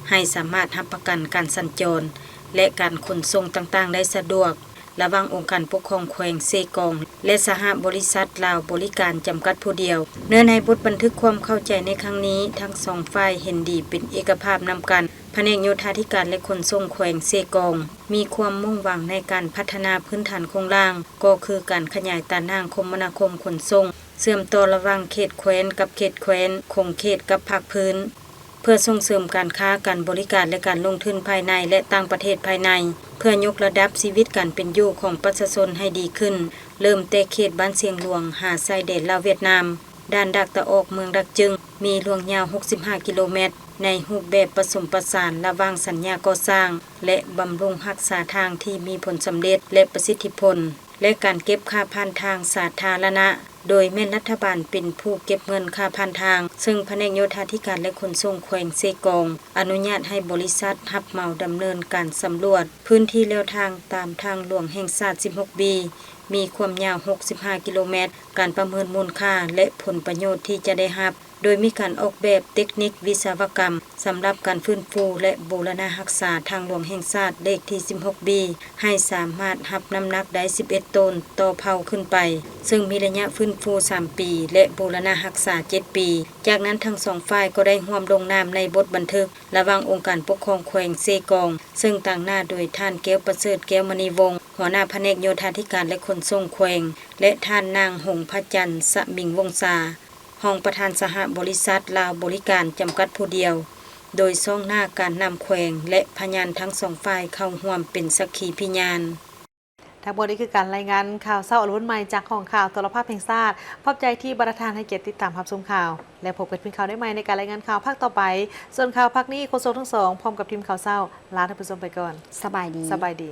ให้สามารถรับประกันการสัญจรและการขนส่งต่างๆได้สะดวกระหว่างองค์การปกครองแขวงเซกองและสหบริษัทลาวบริการจำกัดผู้เดียวเนื้อในบทบันทึกความเข้าใจในครั้งนี้ทั้งสองฝ่ายเห็นดีเป็นเอกภาพนำกันแผนกโยธาธิการและขนส่งแขวงเซกองมีความมุ่งหวังในการพัฒนาพื้นฐานโครงสร้างก็คือการขยายตาทางคมนาคมขนส่งเชื่อมต่อระหว่างเขตแขวงกับเขตแขวงคงเขตกับภาคพื้นเพื่อส่งเสริมการค้าการบริการและการลงทุนภายในและต่างประเทศภายในเพื่อยกระดับชีวิตการเป็นอยู่ของประชาชนให้ดีขึ้นเริ่มแต่เขตบ้านเสียงหลวงหาชายแดนลาวเวียดนามด้านดักตะออกเมืองดักจึงมีลวงยาว65กิโลเมตรในรูปแบบผสมผสานระหว่างสัญญาก่อสร้างและบำรุงรักษาทางที่มีผลสำเร็จและประสิทธิผลและการเก็บค่าผ่านทางสาธารณะ โดยแม่นรัฐบาลเป็นผู้เก็บเงินค่าผ่านทางซึ่งแผนกโยธาธิการและขนส่งแขวงเซกองอนุญาตให้บริษัทรับเหมาดำเนินการสำรวจพื้นที่แนวทางตามทางหลวงแห่งชาติ 16B มีความยาว 65 กิโลเมตร การประเมินมูลค่าและผลประโยชน์ที่จะได้รับโดยมีการออกแบบเทคนิควิศวกรรมสำหรับการฟื้นฟูและบูรณะรักษาทางหลวงแห่งชาติเลขที่ 16B ให้สามารถรับน้ำหนักได้ 11 ตนต่อเผาขึ้นไปซึ่งมีระยะฟื้นฟู 3 ปีและบูรณะรักษา 7 ปี จากนั้นทั้งสองฝ่ายก็ได้ร่วมลงนามในบทบันทึกระหว่างองค์การปกครองแขวงเซกองซึ่งต่างหน้าโดยท่านแก้วประเสริฐแก้วมณีวงศ์หัวหน้าแผนกโยธาธิการและขนส่งแขวงและท่านนางหงพระจันทร์สมิงวงศารองประธานสหบริษัทลาวบริการจำกัดผู้เดียวโดยซ่องหน้าการนำแขวงและพยานทั้งสองฝ่ายเข้าร่วมเป็นสักขีพยานทั้งหมดนี้คือการรายงานข่าวเศร้าอรุณใหม่จากของข่าวโทรภาพแห่งชาติขอบใจที่บริทานให้เกียรติติดตามรับชมข่าวและพบกันเพียงข่าวได้ใหม่ในการรายงานข่าวภาคต่อไปส่วนข่าวภาคนี้โฆษกทั้งสองพร้อมกับทีมข่าวเศร้าลาท่านผู้ชมไปก่อนสบายดี